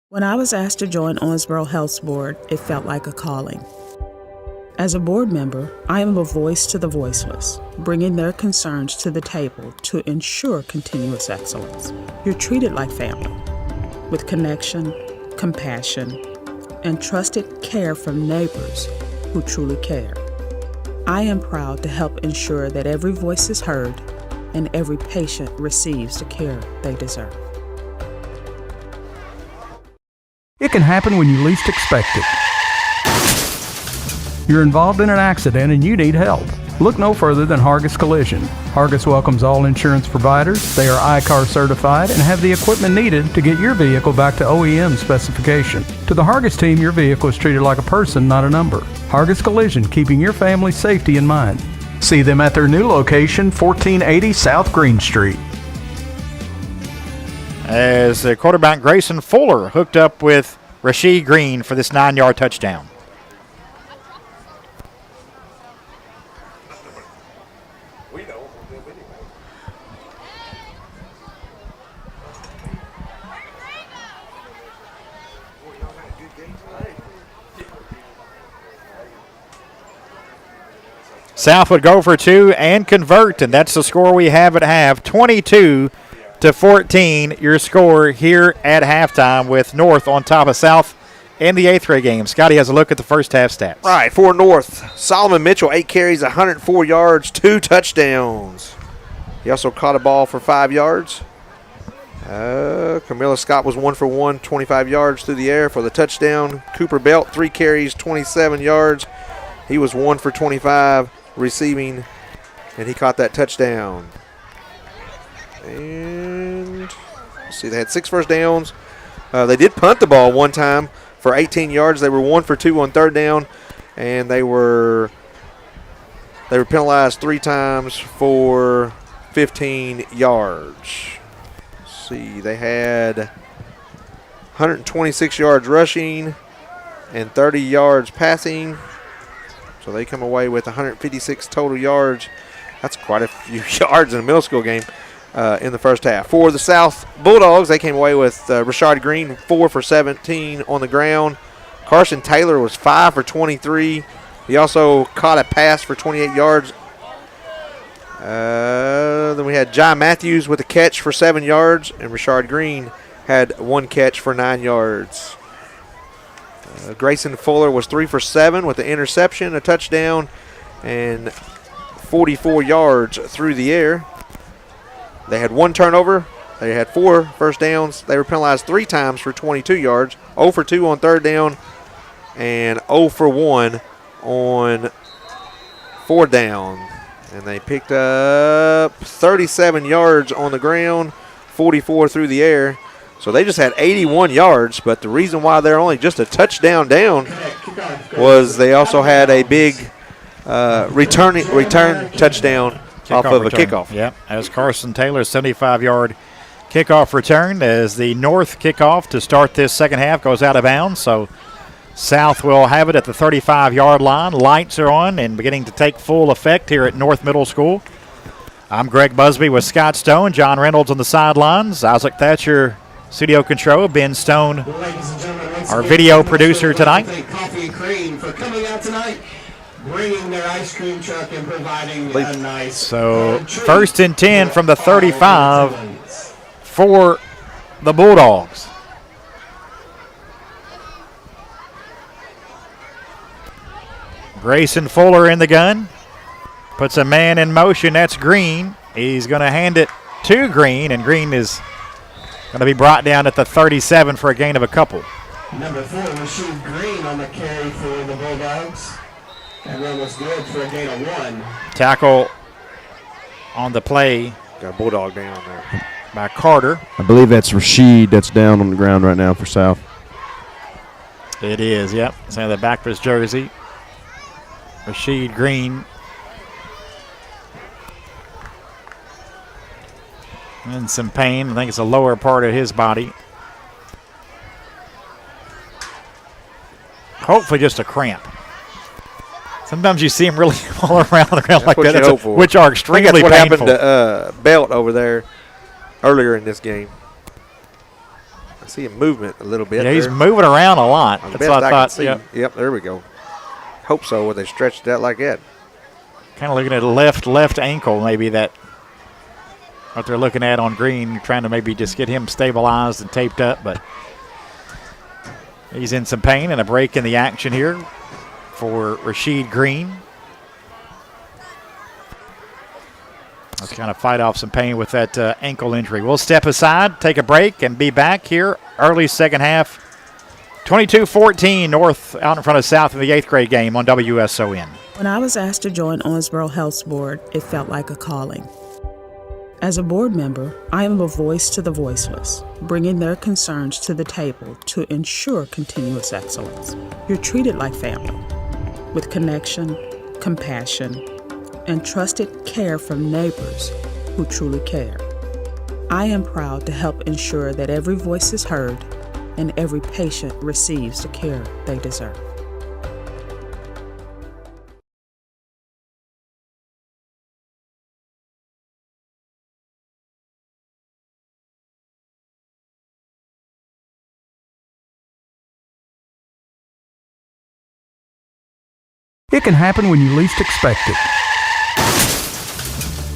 When I was asked to join Owensboro Health's board, it felt like a calling. As a board member, I am a voice to the voiceless, bringing their concerns to the table to ensure continuous excellence. You're treated like family, with connection, compassion, and trusted care from neighbors who truly care. I am proud to help ensure that every voice is heard and every patient receives the care they deserve.
It can happen when you least expect it. You're involved in an accident and you need help. Look no further than Hargis Collision. Hargis welcomes all insurance providers. They are ICAR certified and have the equipment needed to get your vehicle back to OEM specification. To the Hargis team, your vehicle is treated like a person, not a number. Hargis Collision, keeping your family's safety in mind. See them at their new location, 1480 South Green Street.
As the quarterback Grayson Fuller hooked up with Rasheed Green for this 9-yard touchdown. South would go for 2 and convert, and that's the score we have at half, 22-14, your score here at halftime with North on top of South in the 8th grade game. Scotty has a look at the first half stats.
Right, for North, Solomon Mitchell, 8 carries, 104 yards, 2 touchdowns. He also caught a ball for 5 yards. Camilla Scott was 1 for 1, 25 yards through the air for the touchdown. Cooper Belt, 3 carries, 27 yards. He was 1 for 25 receiving, and he caught that touchdown. And let's see, they had 6 first downs. They did punt the ball one time for 18 yards. They were 1 for 2 on 3rd down, and they were penalized 3 times for 15 yards. Let's see, they had 126 yards rushing and 30 yards passing. So they come away with 156 total yards. That's quite a few yards in a middle school game in the first half. For the South Bulldogs, they came away with Rashard Green, 4 for 17 on the ground. Carson Taylor was 5 for 23. He also caught a pass for 28 yards. Then we had John Matthews with a catch for 7 yards, and Rashard Green had 1 catch for 9 yards. Grayson Fuller was 3 for 7 with an interception, a touchdown, and 44 yards through the air. They had 1 turnover. They had 4 first downs. They were penalized 3 times for 22 yards, 0 for 2 on 3rd down, and 0 for 1 on 4th down. And they picked up 37 yards on the ground, 44 through the air. So they just had 81 yards, but the reason why they're only just a touchdown down was they also had a big return touchdown off of a kickoff.
Yep, as Carson Taylor's 75-yard kickoff return as the North kickoff to start this second half goes out of bounds. So South will have it at the 35-yard line. Lights are on and beginning to take full effect here at North Middle School. I'm Greg Busby with Scott Stone, John Reynolds on the sidelines, Isaac Thatcher, studio control, Ben Stone, our video producer tonight.
Coffee and Cream for coming out tonight, bringing their ice cream truck and providing a nice.
So 1st and 10 from the 35 for the Bulldogs. Grayson Fuller in the gun, puts a man in motion. That's Green. He's going to hand it to Green, and Green is going to be brought down at the 37 for a gain of a couple.
Number 4, Rasheed Green on the carry for the Bulldogs. That run was good for a gain of 1.
Tackle on the play.
Got a Bulldog down there.
by Carter.
I believe that's Rashid that's down on the ground right now for South.
It is, yep. So the back of his jersey. Rashid Green. In some pain. I think it's the lower part of his body. Hopefully just a cramp. Sometimes you see him really fall around the ground like that, which are extremely painful.
What happened to Belt over there earlier in this game. I see him movement a little bit.
Yeah, he's moving around a lot. That's what I thought.
Yep, there we go. Hope so when they stretched that like that.
Kind of looking at left ankle, maybe that what they're looking at on Green, trying to maybe just get him stabilized and taped up, but he's in some pain and a break in the action here for Rashid Green. Let's kind of fight off some pain with that ankle injury. We'll step aside, take a break, and be back here early second half. 22-14 North out in front of South in the 8th grade game on WSON.
When I was asked to join Owensboro Health's board, it felt like a calling. As a board member, I am a voice to the voiceless, bringing their concerns to the table to ensure continuous excellence. You're treated like family, with connection, compassion, and trusted care from neighbors who truly care. I am proud to help ensure that every voice is heard and every patient receives the care they deserve.
It can happen when you least expect it.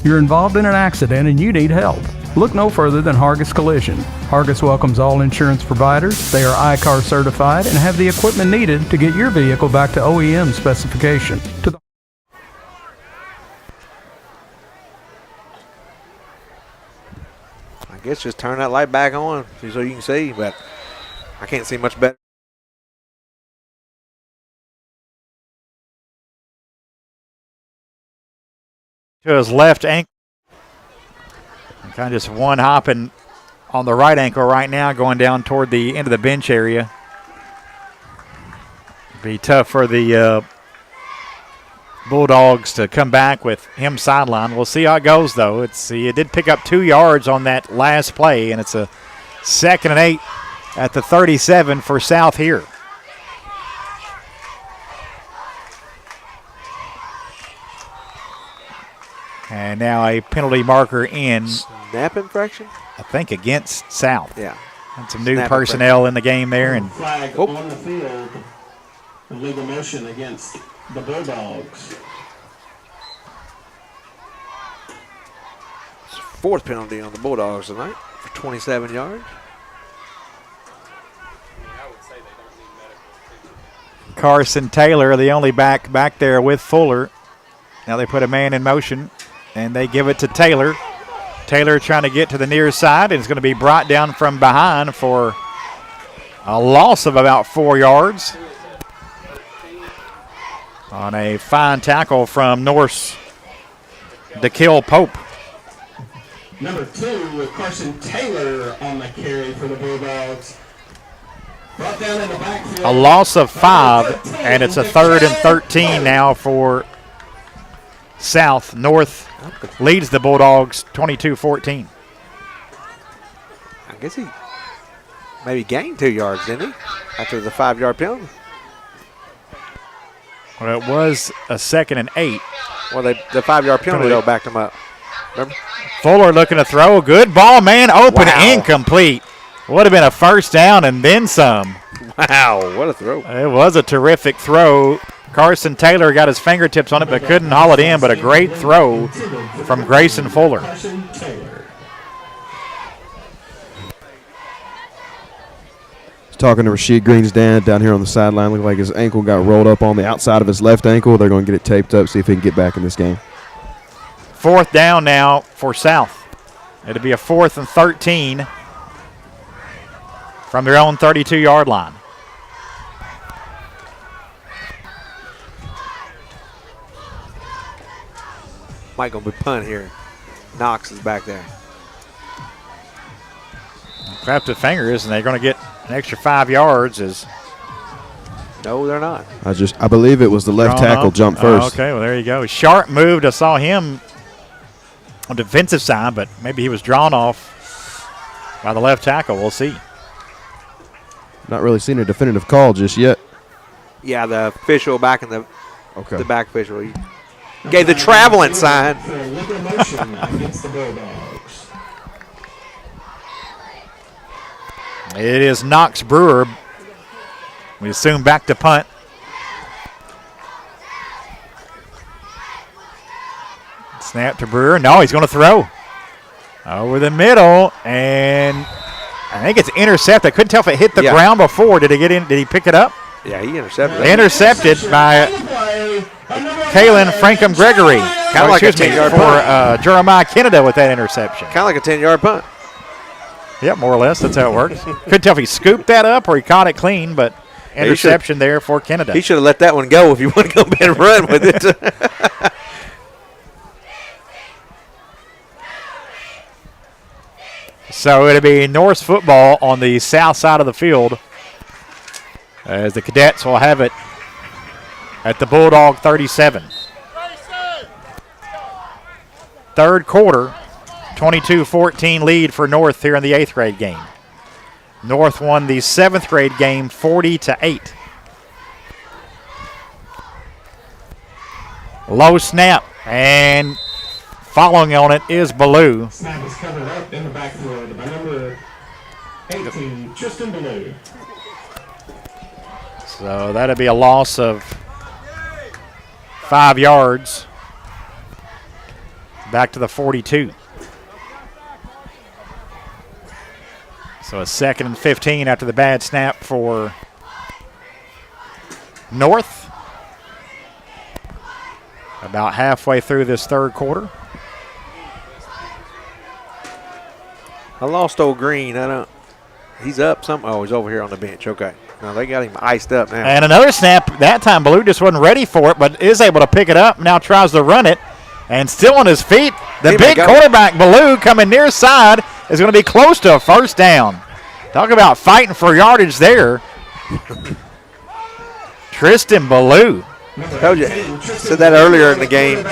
You're involved in an accident and you need help. Look no further than Hargis Collision. Hargis welcomes all insurance providers. They are ICAR certified and have the equipment needed to get your vehicle back to OEM specification.
I guess just turn that light back on so you can see, but I can't see much better.
To his left ankle. Kind of just one hopping on the right ankle right now, going down toward the end of the bench area. Be tough for the Bulldogs to come back with him sidelined. We'll see how it goes, though. It did pick up 2 yards on that last play, and it's a 2nd and 8 at the 37 for South here. And now a penalty marker in.
Snap infraction?
I think against South.
Yeah.
And some new personnel in the game there. And
flag on the field. Illegal motion against the Bulldogs.
It's 4th penalty on the Bulldogs tonight for 27 yards.
Carson Taylor, the only back there with Fuller. Now they put a man in motion, and they give it to Taylor. Taylor trying to get to the near side, and it's going to be brought down from behind for a loss of about 4 yards. On a fine tackle from North's DeKill Pope.
Number 2, Carson Taylor on the carry for the Bulldogs. Brought down in the backfield.
A loss of 5, and it's a 3rd and 13 now for South. North leads the Bulldogs 22-14.
I guess he maybe gained 2 yards, didn't he? After the 5-yard penalty.
Well, it was a 2nd and 8.
Well, the 5-yard penalty, though, backed him up. Remember?
Fuller looking to throw. Good ball, man. Open,
wow.
Incomplete. Would have been a 1st down and then some.
Wow, what a throw.
It was a terrific throw. Carson Taylor got his fingertips on it but couldn't haul it in, but a great throw from Grayson Fuller.
Talking to Rashid Green's dad down here on the sideline. Looked like his ankle got rolled up on the outside of his left ankle. They're going to get it taped up, see if he can get back in this game.
4th down now for South. It'll be a 4th and 13 from their own 32-yard line.
Might going to be punt here. Knox is back there.
clapped the fingers, and they're going to get an extra 5 yards.
No, they're not.
I believe it was the left tackle jump first.
Okay, well, there you go. Sharp moved. I saw him on the defensive side, but maybe he was drawn off by the left tackle. We'll see.
Not really seen a definitive call just yet.
Yeah, the official back in the
Okay.
the back official he gave the traveling sign.
For locomotion against the Bulldogs.
It is Knox Brewer. We assume back to punt. Snap to Brewer. No, he's going to throw. Over the middle, and I think it's intercepted. I couldn't tell if it hit the ground before. Did it get in? Did he pick it up?
Yeah, he intercepted it.
Intercepted by Kalen Frankham Gregory.
Kind of like a 10-yard
for Jeremiah Canada with that interception.
Kind of like a 10-yard punt.
Yep, more or less. That's how it works. Couldn't tell if he scooped that up or he caught it clean, but interception there for Canada.
He should have let that one go if you want to go back and run with it.
So it'll be Norse football on the south side of the field as the Cadets will have it at the Bulldog 37. Third quarter, 22-14 lead for North here in the 8th grade game. North won the 7th grade game 40-8. Low snap, and following on it is Ballou.
Snap is covered up in the backfield by number 18, Tristan Ballou.
So that'll be a loss of 5 yards. Back to the 42. So a 2nd and 15 after the bad snap for North. About halfway through this third quarter.
I lost old Green. He's up something. Oh, he's over here on the bench. Okay. No, they got him iced up now.
And another snap. That time Ballou just wasn't ready for it, but is able to pick it up. Now tries to run it. And still on his feet. The big quarterback, Ballou, coming near side, is going to be close to a first down. Talk about fighting for yardage there. Tristan Ballou.
Told you, said that earlier in the game.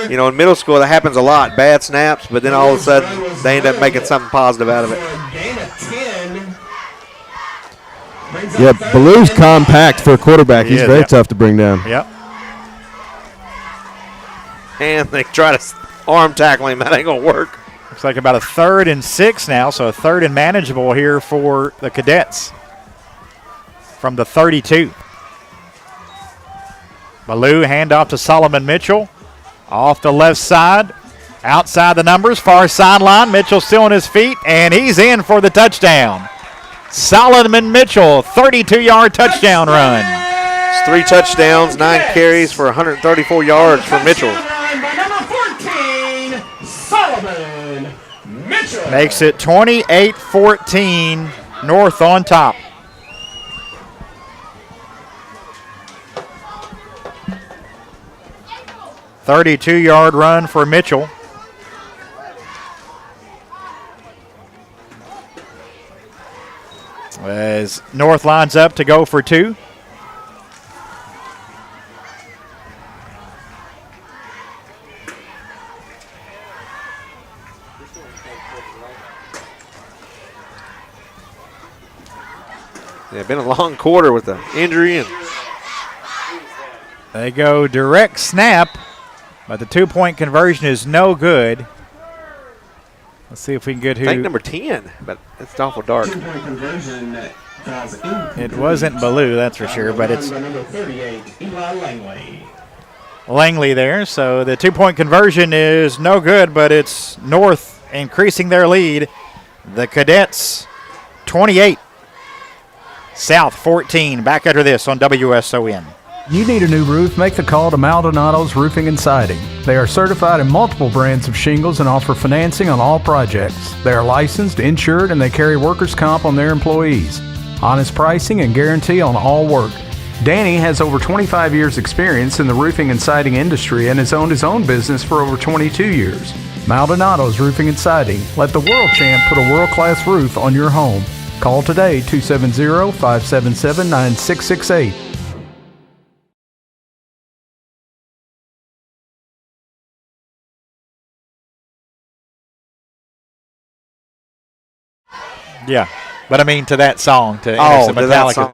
You know, in middle school, that happens a lot. Bad snaps, but then all of a sudden, they end up making something positive out of it.
Yeah, Ballou's compact for a quarterback. He's very tough to bring down.
Yep.
And they try to arm tackle him. That ain't going to work.
Looks like about a 3rd and 6 now, so a 3rd and manageable here for the Cadets from the 32. Ballou, handoff to Solomon Mitchell. Off the left side, outside the numbers, far sideline. Mitchell still on his feet, and he's in for the touchdown. Solomon Mitchell, 32-yard touchdown run.
It's 3 touchdowns, 9 carries for 134 yards for Mitchell.
Solomon Mitchell.
Makes it 28-14, North on top. "32-yard run for Mitchell. As North lines up to go for 2.
Yeah, been a long quarter with the injury. And
they go direct snap, but the 2-point conversion is no good. Let's see if we can get who.
I think number 10, but it's awful dark.
2-point conversion
It wasn't Ballou, that's for sure, but it's
number 38, Eli Langley.
Langley there. So the 2-point conversion is no good, but it's North increasing their lead. The Cadets 28. South 14. Back after this on WSON.
You need a new roof? Make the call to Maldonado's Roofing and Siding. They are certified in multiple brands of shingles and offer financing on all projects. They are licensed, insured, and they carry workers' comp on their employees. Honest pricing and guarantee on all work. Danny has over 25 years experience in the roofing and siding industry and has owned his own business for over 22 years. Maldonado's Roofing and Siding. Let the world champ put a world-class roof on your home. Call today, 270-577-9668.
Yeah, but I mean to that song, to
Oh,
Metallica.
to that song.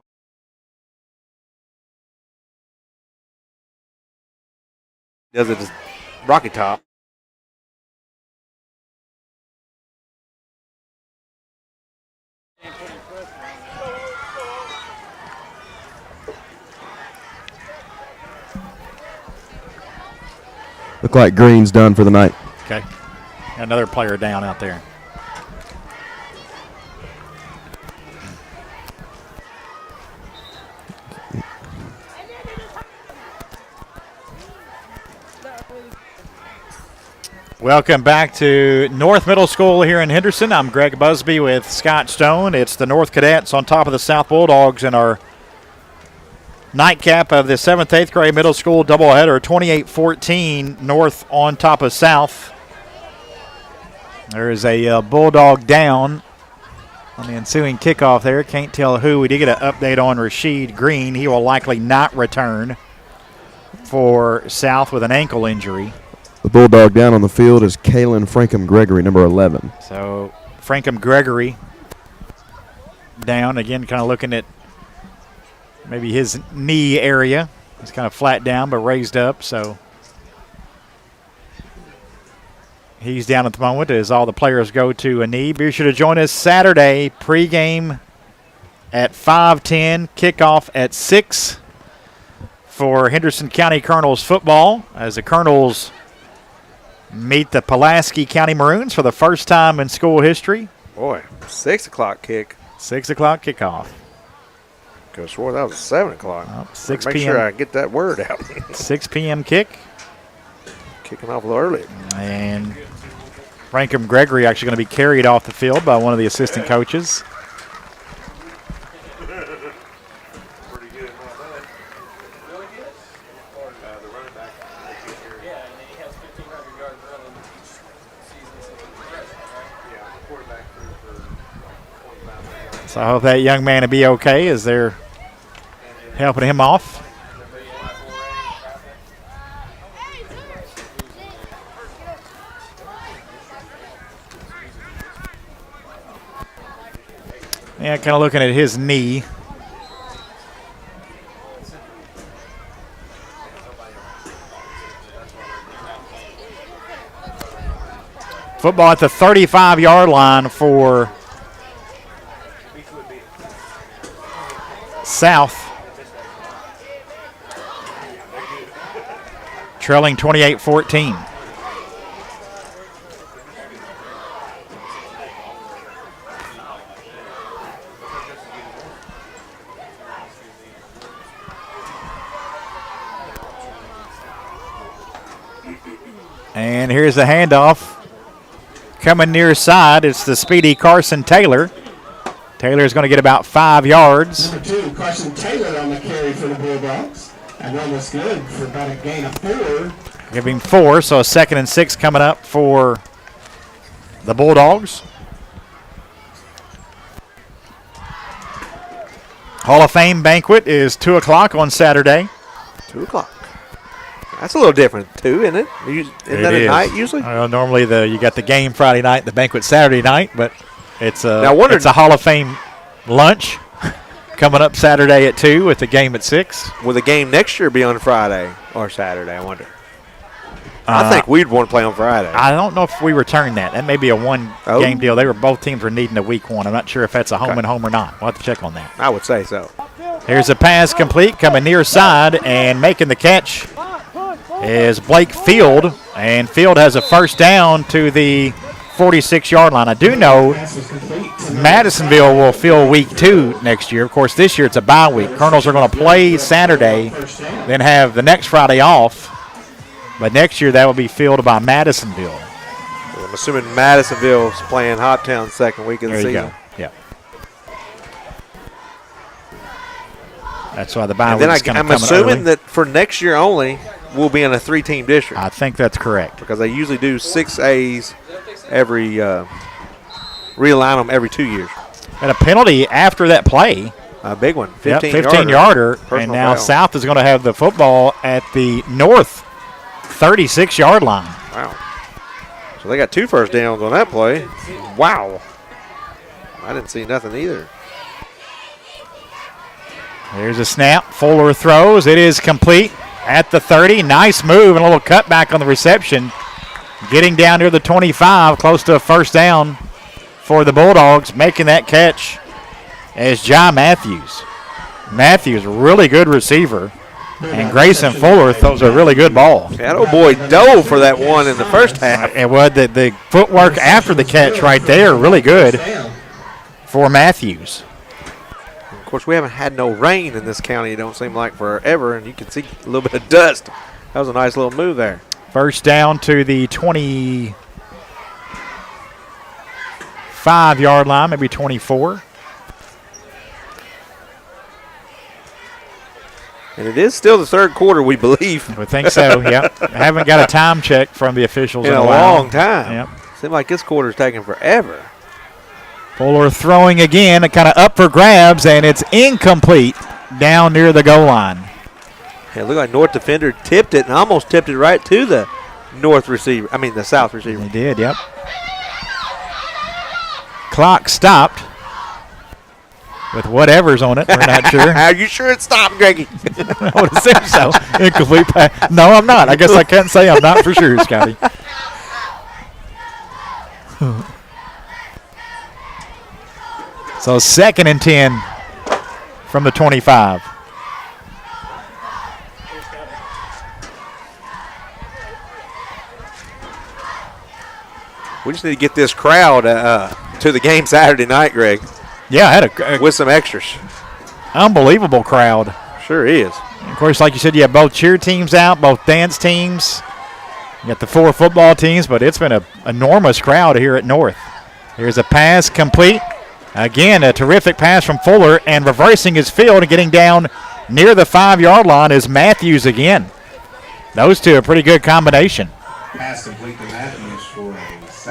Does it just Rocky Top?
Look like Green's done for the night.
Okay, another player down out there. Welcome back to North Middle School here in Henderson. I'm Greg Busby with Scott Stone. It's the North Cadets on top of the South Bulldogs in our nightcap of the 7th, 8th grade middle school doubleheader, 28-14 North on top of South. There is a Bulldog down on the ensuing kickoff there. Can't tell who. We did get an update on Rashid Green. He will likely not return for South with an ankle injury.
The Bulldog down on the field is Kalen Frankham Gregory, number 11.
So Frankham Gregory down. Again, kind of looking at maybe his knee area. It's kind of flat down but raised up. So he's down at the moment as all the players go to a knee. Be sure to join us Saturday pregame at 5:10, kickoff at 6 for Henderson County Colonels football as the Colonels meet the Pulaski County Maroons for the first time in school history.
Boy, 6 o'clock kick.
6 o'clock kickoff.
Could have swore that was 7 o'clock.
Oh, 6
Make
p.m.
sure I get that word out.
6 p.m. kick.
Kicking off a little early.
And Frankham Gregory actually going to be carried off the field by one of the assistant coaches. So I hope that young man will be okay as they're helping him off. Yeah, kind of looking at his knee. Football at the 35-yard line for South. Trailing 28-14. And here's the handoff. Coming near side, it's the speedy Carson Taylor. Taylor's going to get about 5 yards.
Number 2, Carson Taylor on the carry for the Bulldogs. That run was good for about a gain of 4.
Give him 4, so a 2nd and 6 coming up for the Bulldogs. Hall of Fame banquet is 2 o'clock on Saturday.
2 o'clock. That's a little different, too, isn't it? Isn't that at night usually?
Normally you got the game Friday night, the banquet Saturday night, but it's a Hall of Fame lunch coming up Saturday at 2 with the game at 6.
Will the game next year be on Friday or Saturday, I wonder? I think we'd want to play on Friday.
I don't know if we return that. That may be a one-game deal. Both teams were needing a week one. I'm not sure if that's a home and home or not. We'll have to check on that.
I would say so.
Here's a pass complete, coming near side, and making the catch is Blake Field. And Field has a first down to the 46-yard line. I do know Madisonville will fill week 2 next year. Of course, this year it's a bye week. Colonels are going to play Saturday, then have the next Friday off. But next year that will be filled by Madisonville.
Well, I'm assuming Madisonville's playing Hoptown second week of the season.
There you go. Yeah. That's why the bye
And then
week's
I'm assuming that for next year only, will be in a 3-team district.
I think that's correct.
Because they usually do 6As every, realign them every 2 years.
And a penalty after that play.
A big one,
15-yarder. And now
foul.
South is going to have the football at the north 36-yard line.
Wow. So they got 2 first downs on that play. Wow. I didn't see nothing either.
There's a snap. Fuller throws. It is complete at the 30. Nice move and a little cutback on the reception. Getting down near the 25, close to a first down for the Bulldogs. Making that catch is John Matthews. Matthews, really good receiver. And Grayson Fuller throws a really good ball.
That old boy dove for that one in the first half.
And what the footwork after the catch right there, really good for Matthews.
Of course, we haven't had no rain in this county, it don't seem like forever, and you can see a little bit of dust. That was a nice little move there.
First down to the 25-yard line, maybe 24.
And it is still the third quarter, we believe.
We think so, yeah. Haven't got a time check from the officials
in a
while.
long time.
Yep.
Seems like this quarter's taking forever.
Fuller throwing again, kind of up for grabs, and it's incomplete down near the goal line.
Yeah, it looked like North defender tipped it and almost tipped it right to the North receiver. I mean, the South receiver.
He did, yep. Clock stopped with whatever's on it. We're not sure.
Are you sure it stopped, Greggy?
I would assume so. Incomplete pass. No, I'm not. I guess I can't say I'm not for sure, Scotty. So 2nd and 10 from the 25.
We just need to get this crowd to the game Saturday night, Greg.
Yeah, I had
with some extras.
Unbelievable crowd.
Sure is.
Of course, like you said, you have both cheer teams out, both dance teams. You got the 4 football teams, but it's been an enormous crowd here at North. Here's a pass complete. Again, a terrific pass from Fuller, and reversing his field and getting down near the 5-yard line is Matthews again. Those two, a pretty good combination.
Pass complete to Matthews for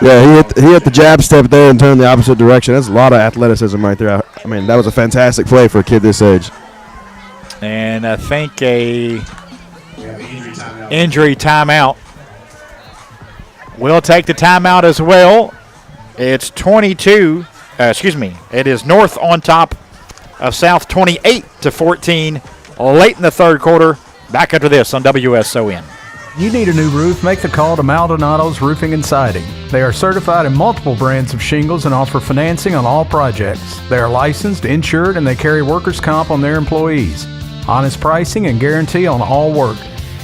Yeah, he hit the jab step there and turned the opposite direction. That's a lot of athleticism right there. I mean, that was a fantastic play for a kid this age.
And I think a injury timeout. We'll take the timeout as well. It's 22. It is North on top of South 28-14 late in the third quarter. Back after this on WSON.
You need a new roof? Make the call to Maldonado's Roofing and Siding. They are certified in multiple brands of shingles and offer financing on all projects. They are licensed, insured, and they carry workers' comp on their employees. Honest pricing and guarantee on all work.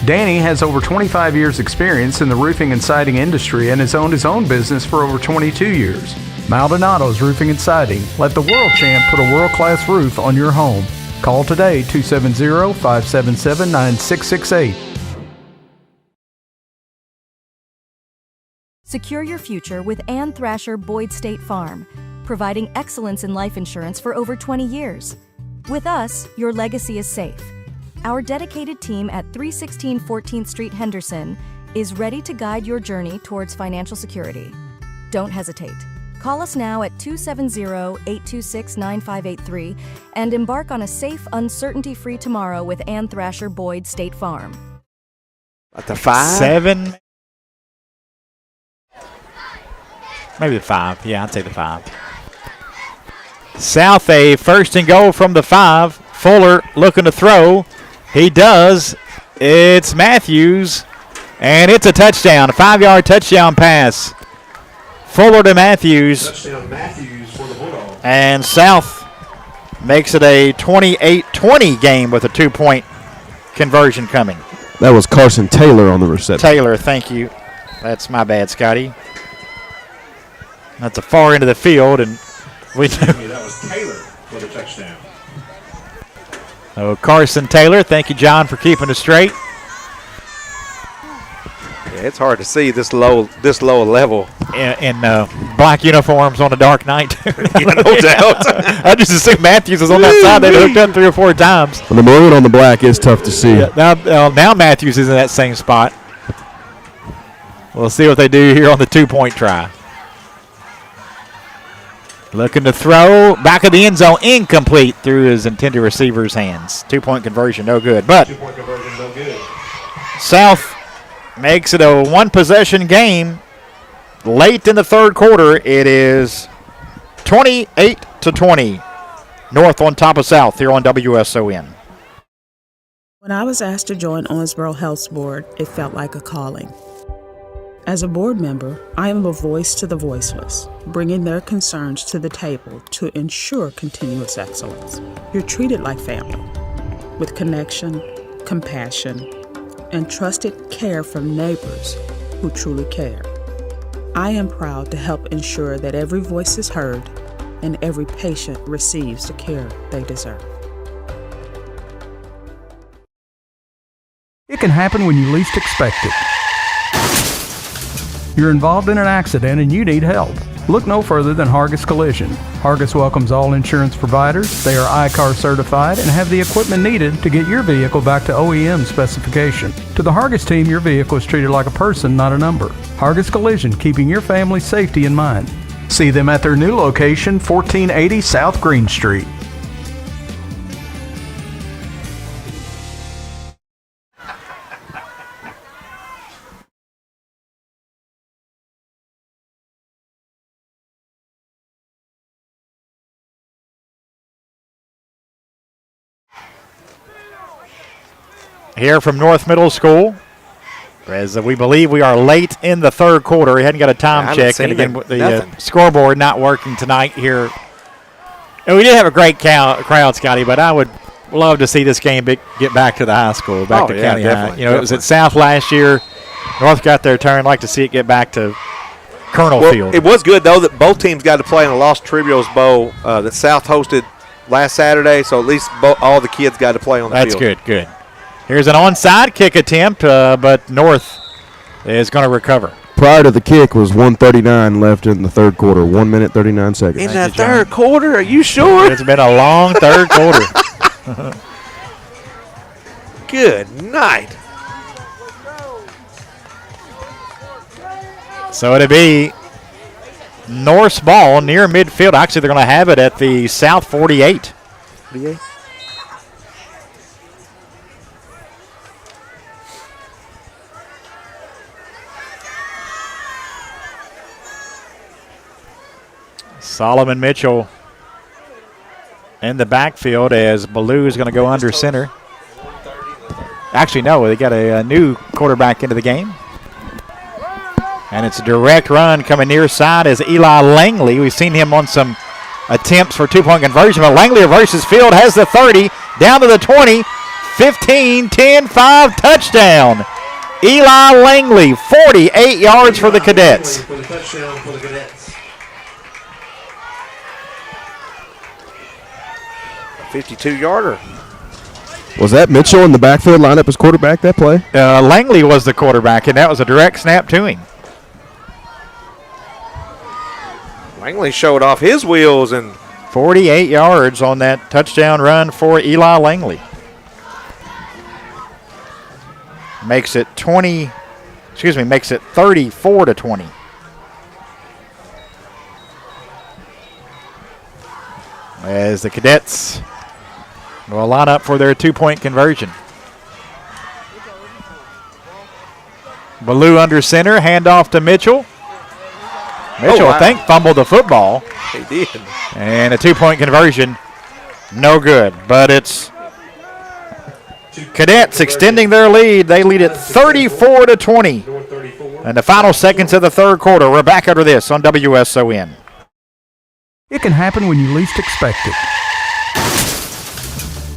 Danny has over 25 years experience in the roofing and siding industry and has owned his own business for over 22 years. Maldonado's Roofing and Siding. Let the world champ put a world-class roof on your home. Call today, 270-577-9668.
Secure your future with Ann Thrasher Boyd State Farm, providing excellence in life insurance for over 20 years. With us, your legacy is safe. Our dedicated team at 316 14th Street, Henderson, is ready to guide your journey towards financial security. Don't hesitate. Call us now at 270-826-9583 and embark on a safe, uncertainty-free tomorrow with Ann Thrasher Boyd State Farm.
At the 5?
7. Maybe the 5. Yeah, I'd say the 5. South a first and goal from the 5. Fuller looking to throw. He does. It's Matthews. And it's a touchdown. A 5-yard touchdown pass. Fuller to Matthews.
Touchdown Matthews for the Bulldogs.
And South makes it a 28-20 game with a 2-point conversion coming.
That was Carson Taylor on the reception.
Taylor, thank you. That's my bad, Scotty. That's the far end of the field, and we
That was Taylor for the touchdown.
Oh, Carson Taylor, thank you, John, for keeping us straight.
Yeah, it's hard to see this low level.
In black uniforms on a dark night.
Yeah, no doubt.
I just assumed Matthews was on that side. They hooked up 3 or 4 times.
Well, the maroon on the black is tough to see.
Yeah, now Matthews is in that same spot. We'll see what they do here on the 2-point try. Looking to throw. Back of the end zone. Incomplete through his intended receiver's hands. 2-point conversion. No good. But
2-point conversion, no good.
South makes it a 1-possession game. Late in the third quarter, it is 28-20. North on top of South here on WSON.
When I was asked to join Owensboro Health's board, it felt like a calling. As a board member, I am a voice to the voiceless, bringing their concerns to the table to ensure continuous excellence. You're treated like family, with connection, compassion, and trusted care from neighbors who truly care. I am proud to help ensure that every voice is heard and every patient receives the care they deserve.
It can happen when you least expect it. You're involved in an accident and you need help. Look no further than Hargis Collision. Hargis welcomes all insurance providers. They are ICAR certified and have the equipment needed to get your vehicle back to OEM specification. To the Hargis team, your vehicle is treated like a person, not a number. Hargis Collision, keeping your family's safety in mind. See them at their new location, 1480 South Green Street.
Here from North Middle School, as we believe we are late in the third quarter. We hadn't got a time check, and again, the scoreboard not working tonight here. And we did have a great crowd, Scotty, but I would love to see this game get back to the high school, back to County High. You know, it was at South last year. North got their turn. I'd like to see it get back to Colonel Field.
It was good, though, that both teams got to play in a Los Trivios Bowl that South hosted last Saturday, so at least all the kids got to play on the field.
That's good. Here's an onside kick attempt, but North is going to recover.
Prior to the kick was 1:39 left in the third quarter, 1 minute, 39 seconds.
In that third quarter? Are you sure?
It's been a long third quarter.
Good night.
So it'll be North's ball near midfield. Actually, they're going to have it at the South 48.
48?
Solomon Mitchell in the backfield as Ballou is going to go under center. Actually, no, they got a new quarterback into the game. And it's a direct run coming near side as Eli Langley. We've seen him on some attempts for 2-point conversion, but Langley reverses field, has the 30, down to the 20, 15, 10, 5, touchdown. Eli Langley, 48 yards for the Cadets.
For the touchdown for the Cadets.
52-yarder.
Was that Mitchell in the backfield lineup as quarterback that play?
Langley was the quarterback, and that was a direct snap to him.
Langley showed off his wheels and
48 yards on that touchdown run for Eli Langley. Makes it 34-20. As the Cadets will line up for their 2-point conversion. Ballou under center, handoff to Mitchell. Mitchell, I think, fumbled the football.
He did.
And a 2-point conversion, no good. But it's Cadets extending their lead. They lead it 34-20. And the final seconds of the third quarter. We're back after this on WSON.
It can happen when you least expect it.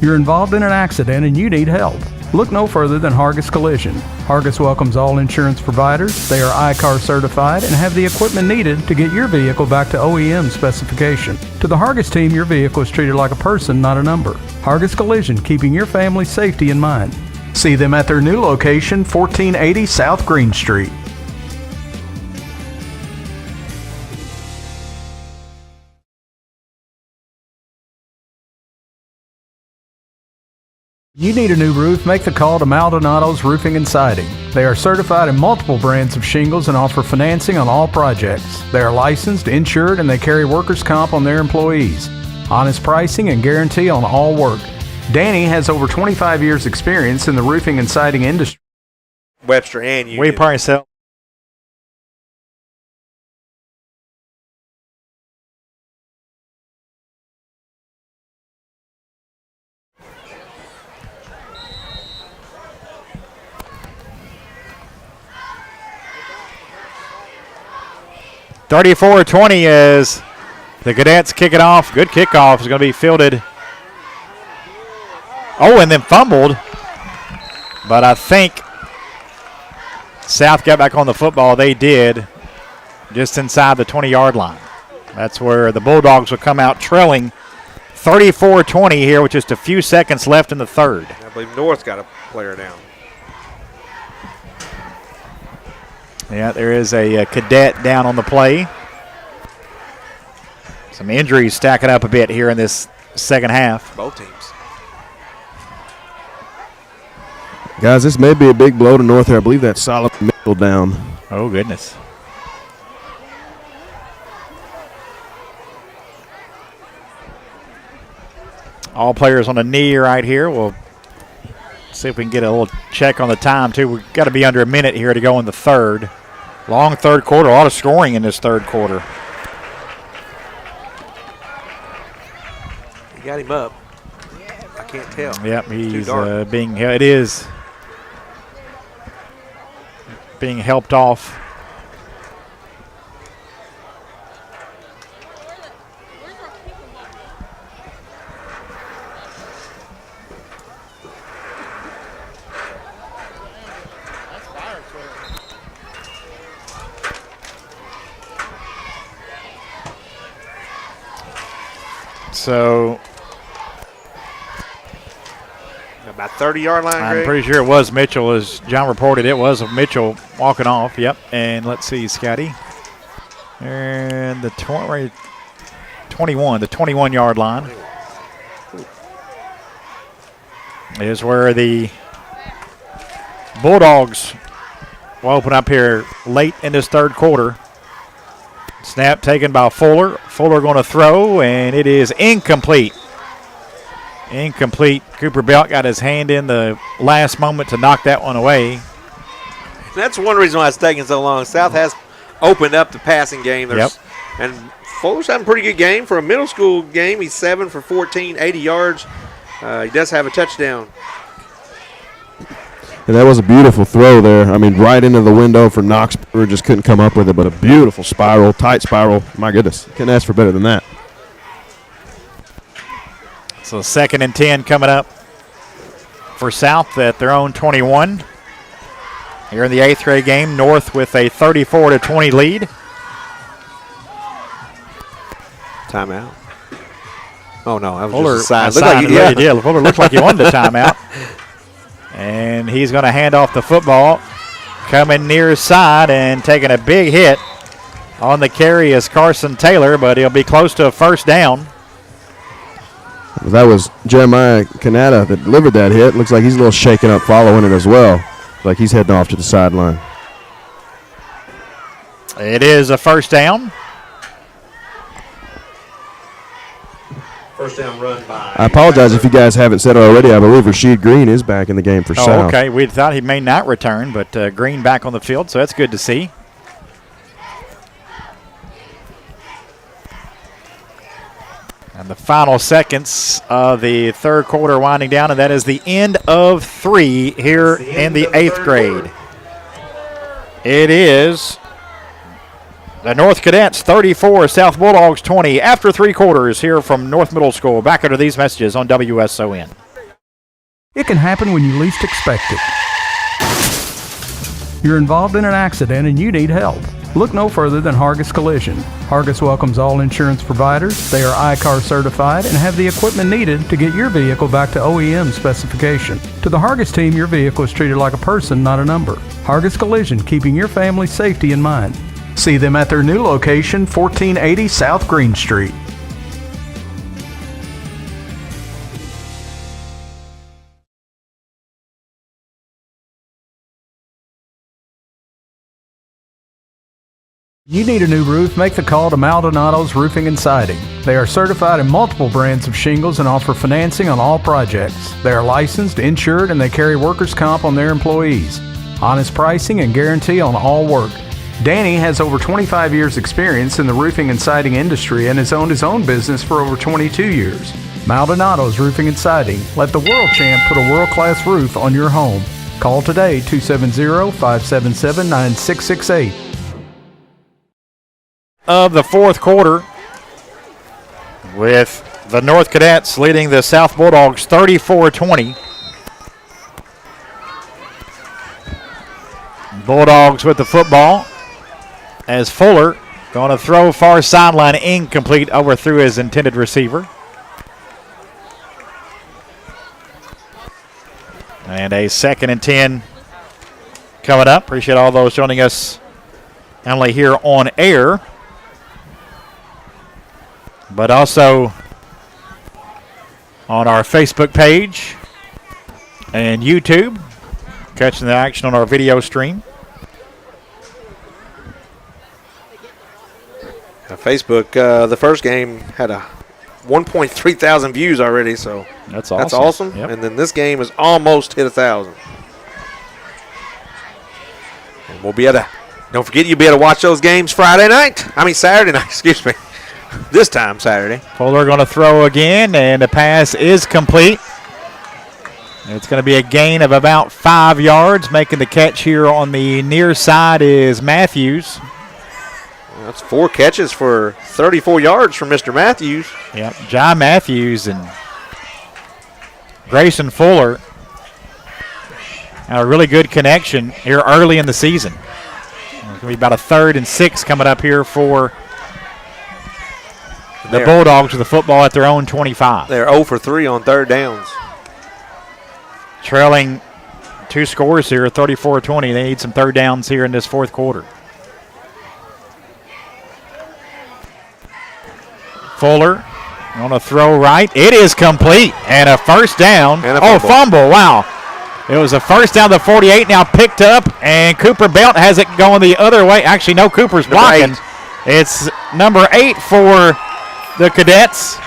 You're involved in an accident and you need help. Look no further than Hargis Collision. Hargis welcomes all insurance providers. They are ICAR certified and have the equipment needed to get your vehicle back to OEM specification. To the Hargis team, your vehicle is treated like a person, not a number. Hargis Collision, keeping your family's safety in mind. See them at their new location, 1480 South Green Street. You need a new roof, make the call to Maldonado's Roofing and Siding. They are certified in multiple brands of shingles and offer financing on all projects. They are licensed, insured, and they carry workers' comp on their employees. Honest pricing and guarantee on all work. Danny has over 25 years experience in the roofing and siding industry.
Webster and Union.
We probably sell. (34-20) as the Cadets kick it off. Good kickoff is going to be fielded. Oh, and then fumbled. But I think South got back on the football. They did, just inside the 20-yard line. That's where the Bulldogs will come out trailing 34-20 here with just a few seconds left in the third.
I believe North got a player down.
Yeah, there is a cadet down on the play. Some injuries stacking up a bit here in this second half.
Both teams.
Guys, this may be a big blow to North here. I believe that's Solomon Mitchell down.
Oh, goodness. All players on the knee right here. We'll see if we can get a little check on the time, too. We've got to be under a minute here to go in the third. Long third quarter. A lot of scoring in this third quarter.
You got him up. I can't tell.
Yep, he's being it is being helped off. So
about 30-yard line,
I'm
Greg?
pretty sure it was Mitchell, as John reported. It was Mitchell walking off. Yep. And let's see, Scotty. And the 21-yard line is where the Bulldogs will open up here late in this third quarter. Snap taken by Fuller. Fuller going to throw, and it is incomplete. Incomplete. Cooper Belt got his hand in the last moment to knock that one away.
That's one reason why it's taking so long. South has opened up the passing game. And Fuller's having a pretty good game for a middle school game. He's 7 for 14, 80 yards. He does have a touchdown.
And that was a beautiful throw there. I mean, right into the window for Knox. We just couldn't come up with it, but a beautiful spiral, tight spiral. My goodness, couldn't ask for better than that.
So 2nd and 10 coming up for South at their own 21. Here in the 8th grade game, North with a 34-20 lead.
Timeout. Oh, no, that was
Fuller,
just a sign.
Fuller looked like he wanted a timeout. And he's going to hand off the football. Coming near side and taking a big hit on the carry is Carson Taylor, but he'll be close to a first down.
That was Jeremiah Canada that delivered that hit. Looks like he's a little shaken up following it as well. Like he's heading off to the sideline.
It is a first down.
First down run by.
I apologize if you guys haven't said it already. I believe Rasheed Green is back in the game for South.
Okay. We thought he may not return, but Green back on the field, so that's good to see. And the final seconds of the third quarter winding down, and that is the end of 3 here in the 8th grade. It is the North Cadets 34, South Bulldogs 20. After 3 quarters here from North Middle School. Back after these messages on WSON.
It can happen when you least expect it. You're involved in an accident and you need help. Look no further than Hargis Collision. Hargis welcomes all insurance providers. They are ICAR certified and have the equipment needed to get your vehicle back to OEM specification. To the Hargis team, your vehicle is treated like a person, not a number. Hargis Collision, keeping your family's safety in mind. See them at their new location, 1480 South Green Street. You need a new roof? Make the call to Maldonado's Roofing and Siding. They are certified in multiple brands of shingles and offer financing on all projects. They are licensed, insured, and they carry workers' comp on their employees. Honest pricing and guarantee on all work. Danny has over 25 years experience in the roofing and siding industry and has owned his own business for over 22 years. Maldonado's Roofing and Siding. Let the world champ put a world-class roof on your home. Call today, 270-577-9668.
Of the fourth quarter, with the North Cadets leading the South Bulldogs 34-20. Bulldogs with the football as Fuller going to throw far sideline, incomplete, overthrew his intended receiver. And a 2nd and 10 coming up. Appreciate all those joining us not only here on air, but also on our Facebook page and YouTube, catching the action on our video stream.
Facebook, the first game had a 1.3 thousand views already, so
that's awesome.
That's awesome.
Yep.
And then this game is almost hit 1,000. And we'll be able to, don't forget, you'll be able to watch those games Saturday night, excuse me. This time Saturday.
Fuller going to throw again, and the pass is complete. It's going to be a gain of about 5 yards. Making the catch here on the near side is Matthews.
That's 4 catches for 34 yards from Mr. Matthews.
Yep, John Matthews and Grayson Fuller had a really good connection here early in the season. It's going to be about a 3rd and 6 coming up here for the Bulldogs with the football at their own 25.
They're 0 for 3 on 3rd downs.
Trailing 2 scores here, 34-20. They need some 3rd downs here in this fourth quarter. Fuller on a throw right. It is complete. And a first down.
And a fumble.
Fumble. Wow. It was a first down to 48, now picked up, and Cooper Belt has it going the other way. Actually, no, Cooper's blocking. It's number 8 for the Cadets.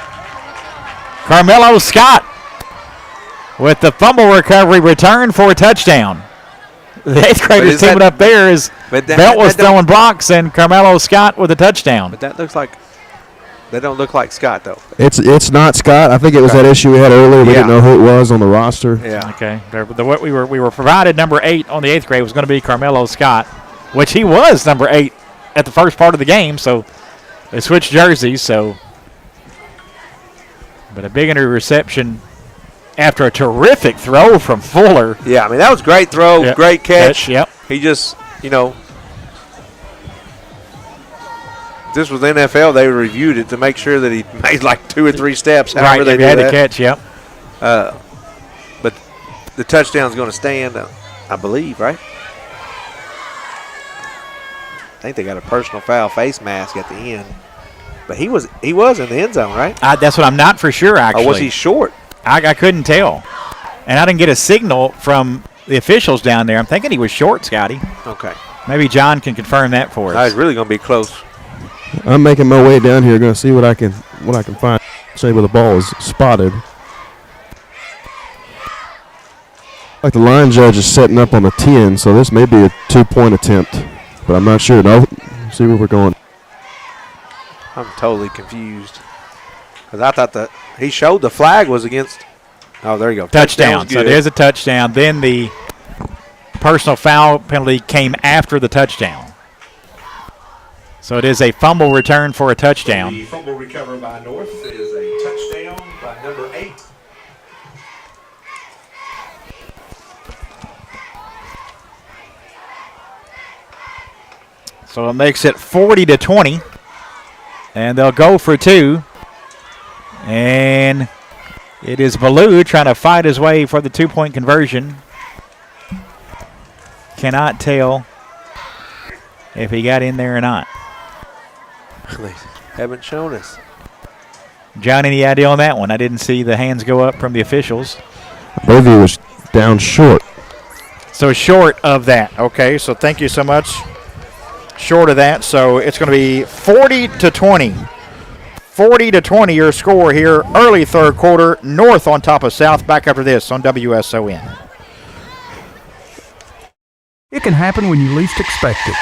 Carmelo Scott with the fumble recovery return for a touchdown. The 8th graders teaming up there as Belt was throwing blocks and Carmelo Scott with a touchdown.
But that looks like, they don't look like Scott, though.
It's not Scott. I think it was that issue we had earlier. We didn't know who it was on the roster.
Yeah.
Okay. What we were provided number 8 on the 8th grade was going to be Carmelo Scott, which he was number 8 at the first part of the game. So they switched jerseys. But a big reception after a terrific throw from Fuller.
Yeah, I mean, that was great throw, great catch.
Yep.
He just, this was the NFL. They reviewed it to make sure that he made like 2 or 3 steps.
Right,
they
had
that.
to catch, yep.
But the touchdown's going to stand, I believe, right? I think they got a personal foul face mask at the end. But he was in the end zone, right?
That's what I'm not for sure, actually.
Or was he short?
I couldn't tell. And I didn't get a signal from the officials down there. I'm thinking he was short, Scotty.
Okay.
Maybe John can confirm that for us.
It's really going to be close.
I'm making my way down here, going to see what I can find. Say where the ball is spotted. Like the line judge is setting up on the 10, so this may be a 2-point attempt, but I'm not sure. No, see where we're going.
I'm totally confused because I thought he showed the flag was against. Oh, there you go.
Touchdown. So there's a touchdown. Then the personal foul penalty came after the touchdown. So it is a fumble return for a touchdown.
The fumble recovered by North is a touchdown by number 8.
So it makes it 40-20. And they'll go for 2. And it is Ballou trying to fight his way for the 2-point conversion. Cannot tell if he got in there or not.
They haven't shown us.
John, any idea on that one? I didn't see the hands go up from the officials.
I believe he was down short.
So short of that. Okay, so thank you so much short of that, so it's going to be 40-20. 40-20 your score here, early third quarter. North on top of South. Back after this on WSON.
It can happen when you least expect it.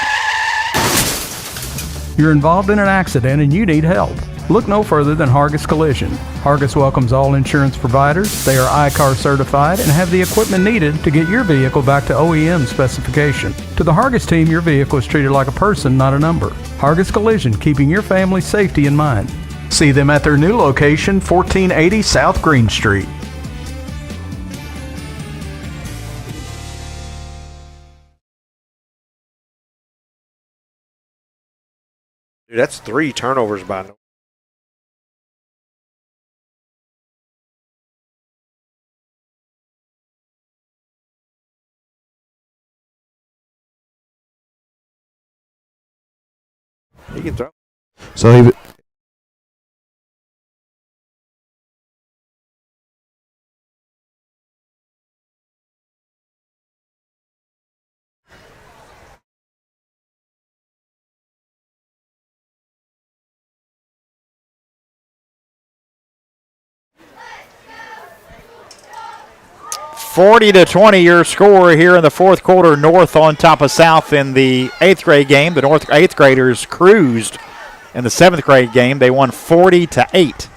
You're involved in an accident and you need help. Look no further than Hargis Collision. Hargis welcomes all insurance providers. They are ICAR certified and have the equipment needed to get your vehicle back to OEM specification. To the Hargis team, your vehicle is treated like a person, not a number. Hargis Collision, keeping your family's safety in mind. See them at their new location, 1480 South Green Street.
Dude, that's 3 turnovers by North. He can throw.
So he.
$40-20 your score here in the fourth quarter. North on top of South in the 8th grade game. The North 8th graders cruised in the 7th grade game. They won 40-8.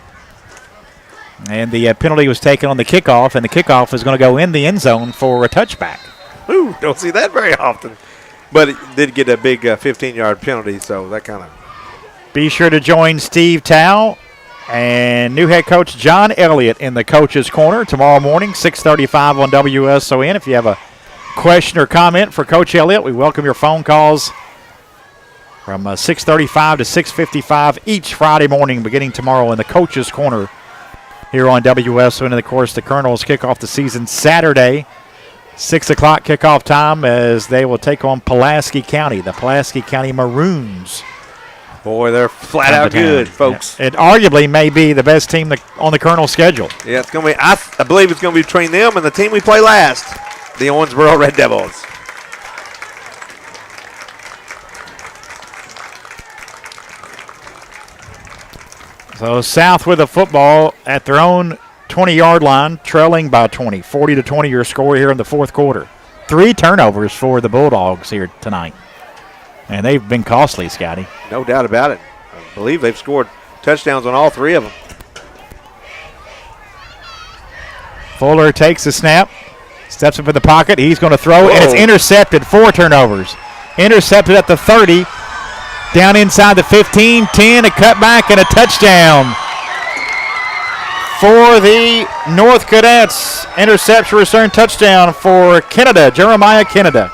And the penalty was taken on the kickoff, and the kickoff is going to go in the end zone for a touchback.
Ooh, don't see that very often. But it did get a big 15-yard penalty, so that kind of.
Be sure to join Steve Tao and new head coach John Elliott in the Coach's Corner tomorrow morning, 6:35 on WSON. If you have a question or comment for Coach Elliott, we welcome your phone calls from 6:35 to 6:55 each Friday morning, beginning tomorrow in the Coach's Corner here on WSON. And, of course, the Colonels kick off the season Saturday, 6 o'clock kickoff time, as they will take on Pulaski County, the Pulaski County Maroons.
Boy, they're flat out good, folks.
Yeah. It arguably may be the best team on the Colonel schedule.
Yeah, it's going to be. I believe it's going to be between them and the team we play last, the Owensboro Red Devils.
So South with the football at their own 20-yard line, trailing by 20. 40-20 your score here in the fourth quarter. 3 turnovers for the Bulldogs here tonight. And they've been costly, Scotty.
No doubt about it. I believe they've scored touchdowns on all 3 of them.
Fuller takes the snap, steps up in the pocket. He's going to throw, and it's intercepted. 4 turnovers. Intercepted at the 30, down inside the 15, 10, a cutback, and a touchdown for the North Cadets. Interception return touchdown for Jeremiah Kennedy.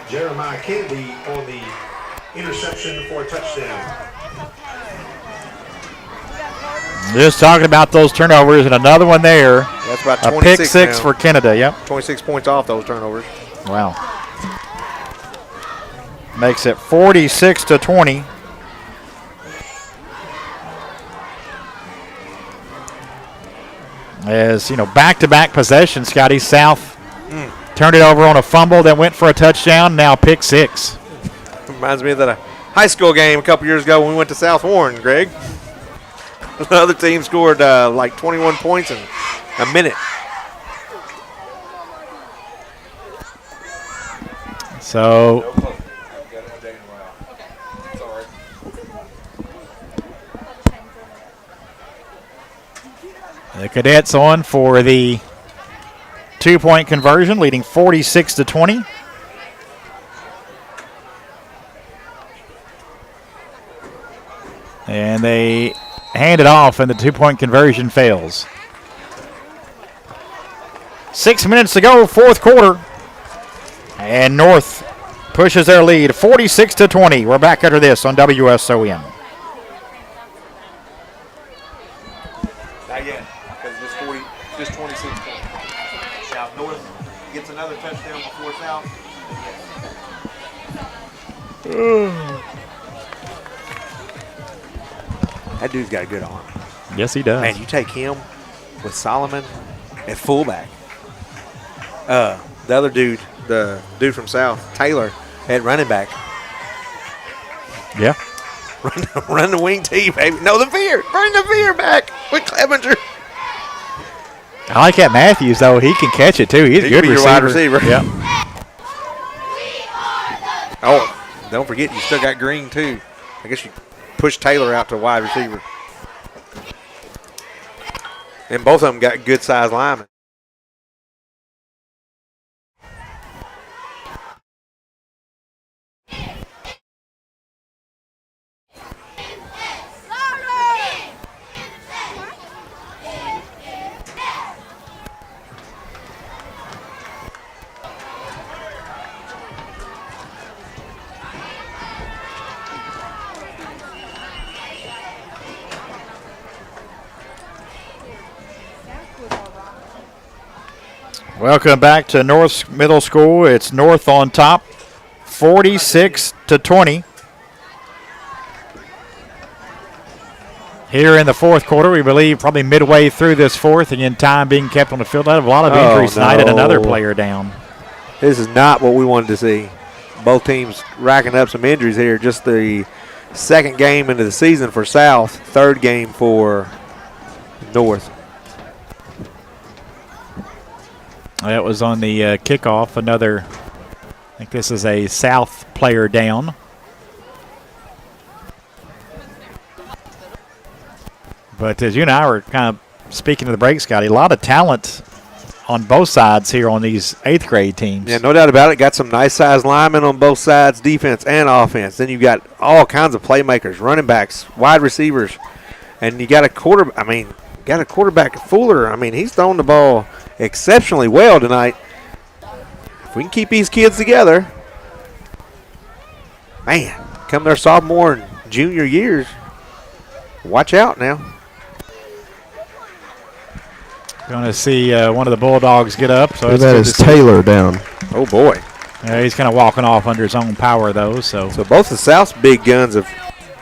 Jeremiah Kennedy on the interception for a touchdown.
Just talking about those turnovers, and another one there.
That's about 26
a pick 6
now.
for Kennedy, yep.
26 points off those turnovers.
Wow. Makes it 46-20. As, back-to-back possessions, Scotty. South turned it over on a fumble that went for a touchdown, now pick 6.
Reminds me of that high school game a couple years ago when we went to South Warren, Greg. The other team scored like 21 points in a minute.
So the Cadets on for the 2-point conversion, leading 46-20. And they hand it off, and the 2-point conversion fails. 6 minutes to go, fourth quarter. And North pushes their lead, 46-20. We're back after this on WSON.
Not yet, because just 26 points. South North gets another touchdown before South. That dude's got a good arm.
Yes, he does.
Man, you take him with Solomon at fullback. The other dude, the dude from South, Taylor, at running back.
Yeah.
Run the wing T, baby. No, the veer. Bring the veer back with Clevenger.
I like that Matthews, though. He can catch it, too. He's a good
Your
receiver.
wide receiver.
Yeah.
Oh, don't forget you still got Green, too. I guess you push Taylor out to wide receiver. And both of them got good-sized linemen.
Welcome back to North Middle School. It's North on top, 46-20. Here in the fourth quarter, we believe probably midway through this fourth, and in time being kept on the field. I have a lot of injuries tonight and another player down.
This is not what we wanted to see. Both teams racking up some injuries here. Just the second game into the season for South, third game for North.
That was on the kickoff. Another, I think this is a South player down. But as you and I were kind of speaking to the break, Scotty, a lot of talent on both sides here on these 8th grade teams.
Yeah, no doubt about it. Got some nice-sized linemen on both sides, defense and offense. Then you've got all kinds of playmakers, running backs, wide receivers. And you got a quarterback, Fuller. I mean, he's throwing the ball exceptionally well tonight. If we can keep these kids together, man, come their sophomore and junior years, watch out now.
Going to see one of the Bulldogs get up. So
that is Taylor down.
Oh, boy.
He's kind of walking off under his own power, though. So
both the South's big guns have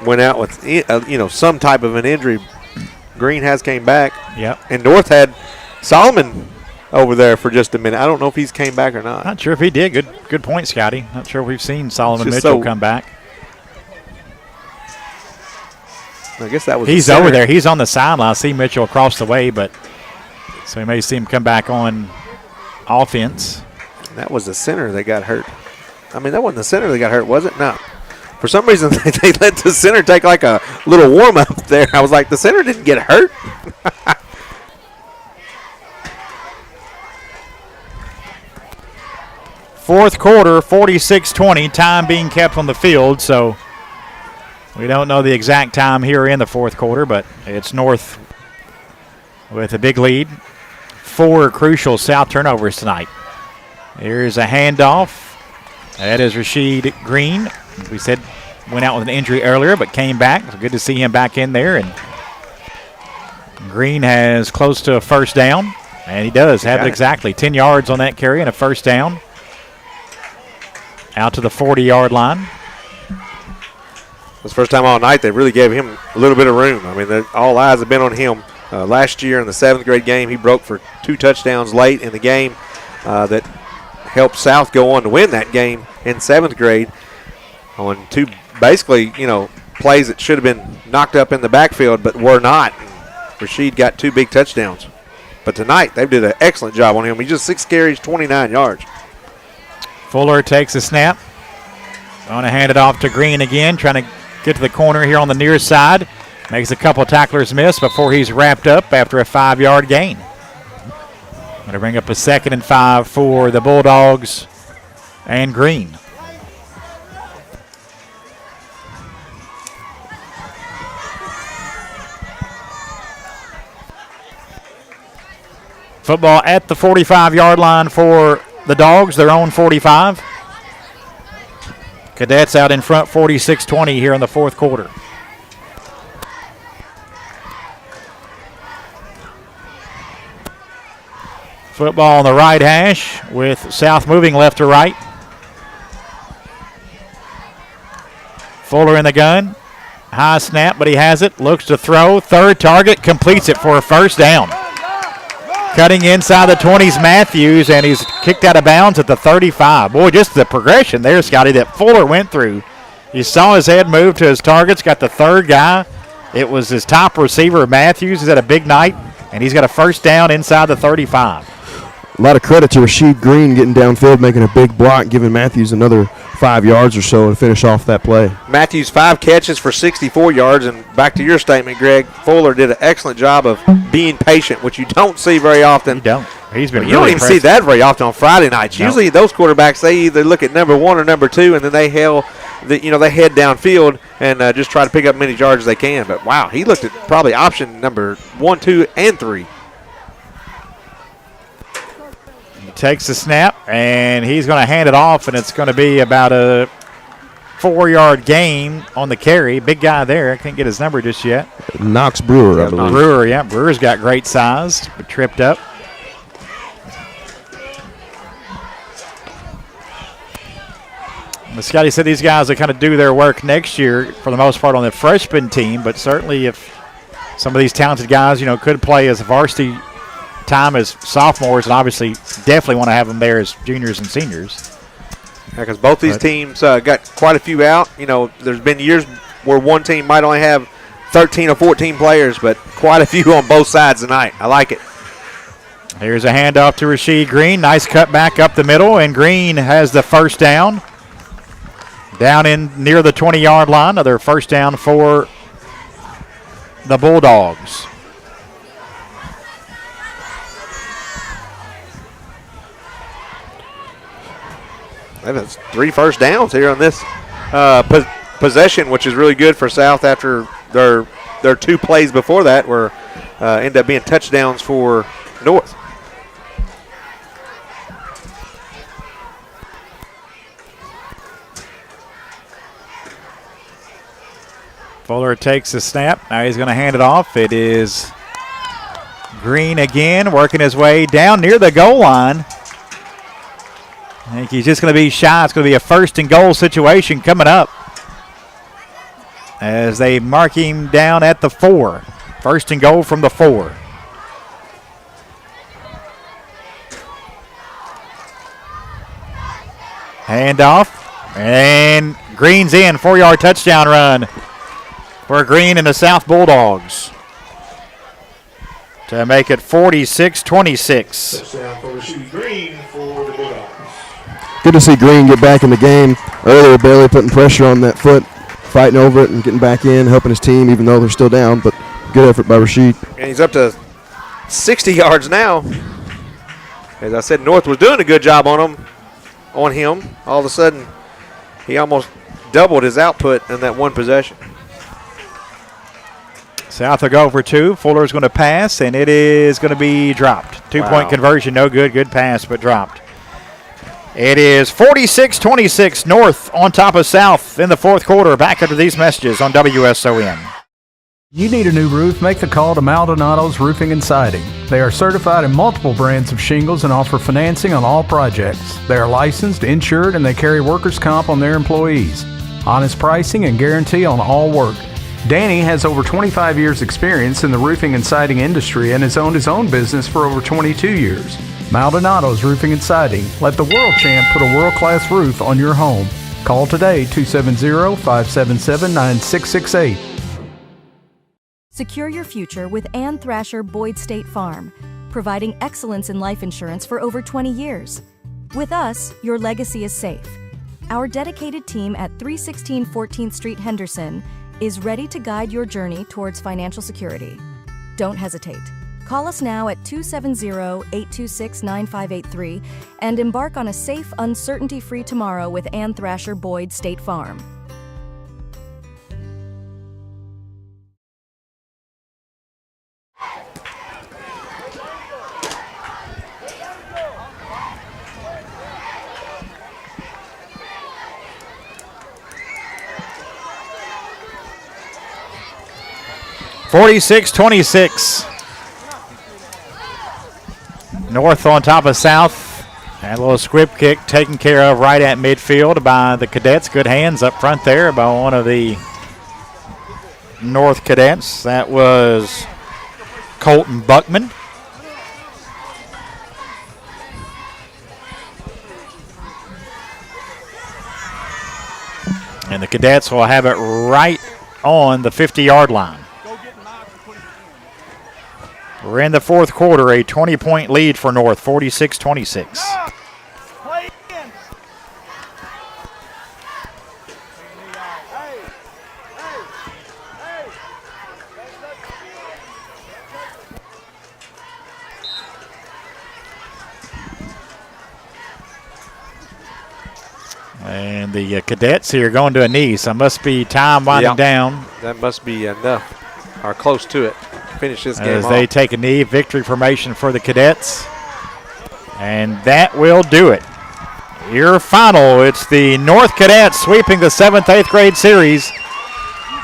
went out with some type of an injury. Green has came back.
Yep.
And North had Solomon over there for just a minute. I don't know if he's came back or not.
Not sure if he did. Good point, Scotty. Not sure if we've seen Solomon Mitchell come back.
I guess that was.
He's over there. He's on the sideline. I see Mitchell across the way, but so you may see him come back on offense.
That was the center that got hurt. I mean, that wasn't the center that got hurt, was it? No. For some reason, they let the center take like a little warm-up there. I was like, the center didn't get hurt.
Fourth quarter, 46-20, time being kept on the field, so we don't know the exact time here in the fourth quarter, but it's North with a big lead. 4 crucial South turnovers tonight. Here's a handoff. That is Rashid Green. We said went out with an injury earlier, but came back. It's good to see him back in there. And Green has close to a first down, and he does have it exactly. 10 yards on that carry and a first down. Out to the 40-yard line.
This first time all night, they really gave him a little bit of room. I mean, all eyes have been on him. Last year in the 7th grade game, he broke for 2 touchdowns late in the game that helped South go on to win that game in 7th grade on 2 basically, plays that should have been knocked up in the backfield but were not. Rashid got 2 big touchdowns. But tonight, they did an excellent job on him. He just 6 carries, 29 yards.
Fuller takes a snap. Going to hand it off to Green again, trying to get to the corner here on the near side. Makes a couple tacklers miss before he's wrapped up after a 5-yard gain. Going to bring up a 2nd and 5 for the Bulldogs and Green. Football at the 45-yard line for the Dogs, their own 45. Cadets out in front 46-20 here in the fourth quarter. Football on the right hash with South moving left to right. Fuller in the gun. High snap, but he has it. Looks to throw. Third target, completes it for a first down. Cutting inside the 20s, Matthews, and he's kicked out of bounds at the 35. Boy, just the progression there, Scotty, that Fuller went through You saw his head move to his targets, got the third guy. It was his top receiver, Matthews. He's had a big night, and he's got a first down inside the 35.
A lot of credit to Rasheed Green getting downfield, making a big block, giving Matthews another 5 yards or so to finish off that play.
Matthews 5 catches for 64 yards, and back to your statement, Greg, Fuller did an excellent job of being patient, which you don't see very often.
You don't. He's been.
You
really
don't even
impressive.
see that very often on Friday nights.
No.
Usually those quarterbacks, they either look at number 1 or number 2, and then they head downfield and just try to pick up as many yards as they can. But wow, he looked at probably option number 1, 2, and 3.
He takes the snap, and he's going to hand it off, and it's going to be about a 4-yard gain on the carry. Big guy there. I can't get his number just yet.
Knox Brewer, I believe.
Brewer, yeah. Brewer's got great size, but tripped up. Scotty said these guys will kind of do their work next year for the most part on the freshman team, but certainly if some of these talented guys, could play as a varsity time as sophomores, and obviously definitely want to have them there as juniors and seniors.
Yeah, because both these teams got quite a few out. There's been years where one team might only have 13 or 14 players, but quite a few on both sides tonight. I like it.
Here's a handoff to Rasheed Green. Nice cut back up the middle, and Green has the first down. Down in near the 20-yard line. Another first down for the Bulldogs.
That's 3 first downs here on this possession, which is really good for South after their 2 plays before that were end up being touchdowns for North.
Fuller takes the snap. Now he's going to hand it off. It is Green again, working his way down near the goal line. I think he's just going to be shy. It's going to be a 1st and goal situation coming up as they mark him down at the 4. 1st and goal from the 4. Handoff, and Green's in. 4-yard touchdown run for Green and the South Bulldogs to make it 46-26.
Touchdown for Rasheed Green for the Bulldogs.
Good to see Green get back in the game. Earlier, Bailey putting pressure on that foot, fighting over it and getting back in, helping his team even though they're still down. But good effort by Rasheed.
And he's up to 60 yards now. As I said, North was doing a good job on him. All of a sudden, he almost doubled his output in that one possession.
South will go for 2. Fuller's going to pass, and it is going to be dropped. 2-point conversion, no good. Good pass, but dropped. It is 46-26, North on top of South in the 4th quarter. Back after these messages on WSON.
You need a new roof? Make the call to Maldonado's Roofing and Siding. They are certified in multiple brands of shingles and offer financing on all projects. They are licensed, insured, and they carry workers' comp on their employees. Honest pricing and guarantee on all work. Danny has over 25 years experience in the roofing and siding industry and has owned his own business for over 22 years. Maldonado's Roofing and Siding. Let the world champ put a world-class roof on your home. Call today, 270-577-9668.
Secure your future with Ann Thrasher Boyd State Farm, providing excellence in life insurance for over 20 years. With us, your legacy is safe. Our dedicated team at 316 14th Street Henderson is ready to guide your journey towards financial security. Don't hesitate. Call us now at 270-826-9583 and embark on a safe, uncertainty-free tomorrow with Ann Thrasher Boyd State Farm.
(46-26). North on top of South. And a little squib kick taken care of right at midfield by the Cadets. Good hands up front there by one of the North Cadets. That was Colton Buckman. And the Cadets will have it right on the 50-yard line. We're in the fourth quarter, a 20-point lead for North, 46-26. And the Cadets here going to a knee, so must be time winding down.
That must be enough, or close to it. Finish this game
as
off.
they take a knee. Victory formation for the Cadets. And that will do it. Your final, it's the North Cadets sweeping the 7th-8th grade series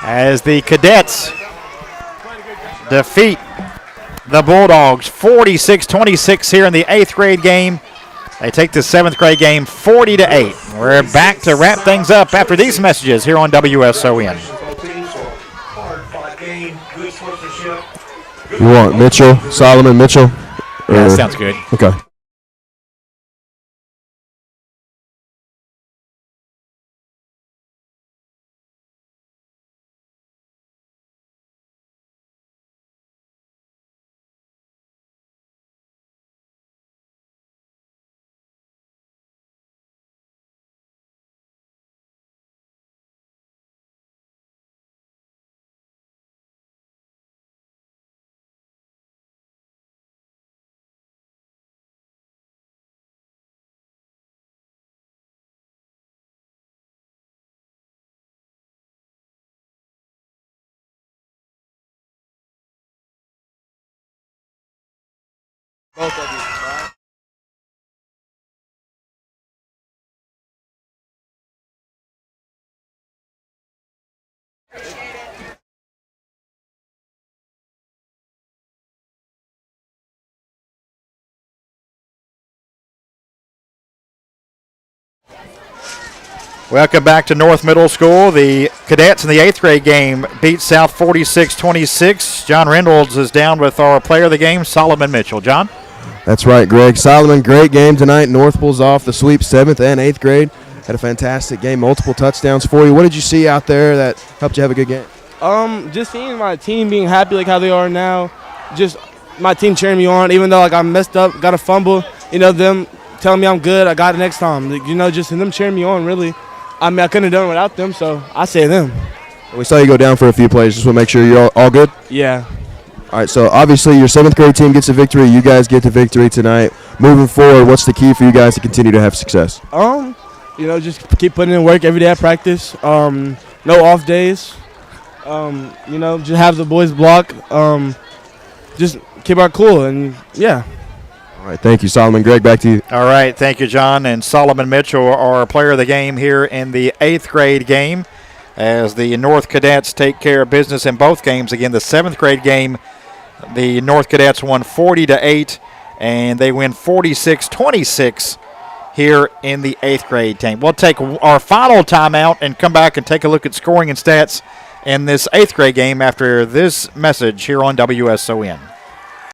as the Cadets defeat the Bulldogs 46-26 here in the 8th grade game. They take the 7th grade game 40-8. We're back to wrap things up after these messages here on WSON.
You want Mitchell, Solomon, Mitchell?
Yeah, that sounds good.
Okay.
Both of you.
Welcome back to North Middle School. The Cadets in the 8th grade game beat South 46-26. John Reynolds is down with our player of the game, Solomon Mitchell. John?
That's right, Greg. Solomon, great game tonight. North pulls off the sweep, 7th and 8th grade. Had a fantastic game, multiple touchdowns for you. What did you see out there that helped you have a good game?
Just seeing my team being happy like how they are now. Just my team cheering me on, even though like I messed up, got a fumble. Them telling me I'm good, I got it next time. Just them cheering me on, really. I mean, I couldn't have done it without them, so I say them.
We saw you go down for a few plays. Just want to make sure you're all good?
Yeah.
All right, so obviously your 7th grade team gets a victory. You guys get the victory tonight. Moving forward, what's the key for you guys to continue to have success?
Just keep putting in work every day at practice. No off days. Just have the boys block. Just keep our cool, and yeah.
All right, thank you, Solomon. Greg, back to you.
All right, thank you, John. And Solomon Mitchell, our player of the game here in the 8th grade game, as the North Cadets take care of business in both games. Again, the 7th grade game, the North Cadets won 40-8, and they win 46-26 here in the 8th grade team. We'll take our final timeout and come back and take a look at scoring and stats in this 8th grade game after this message here on WSON.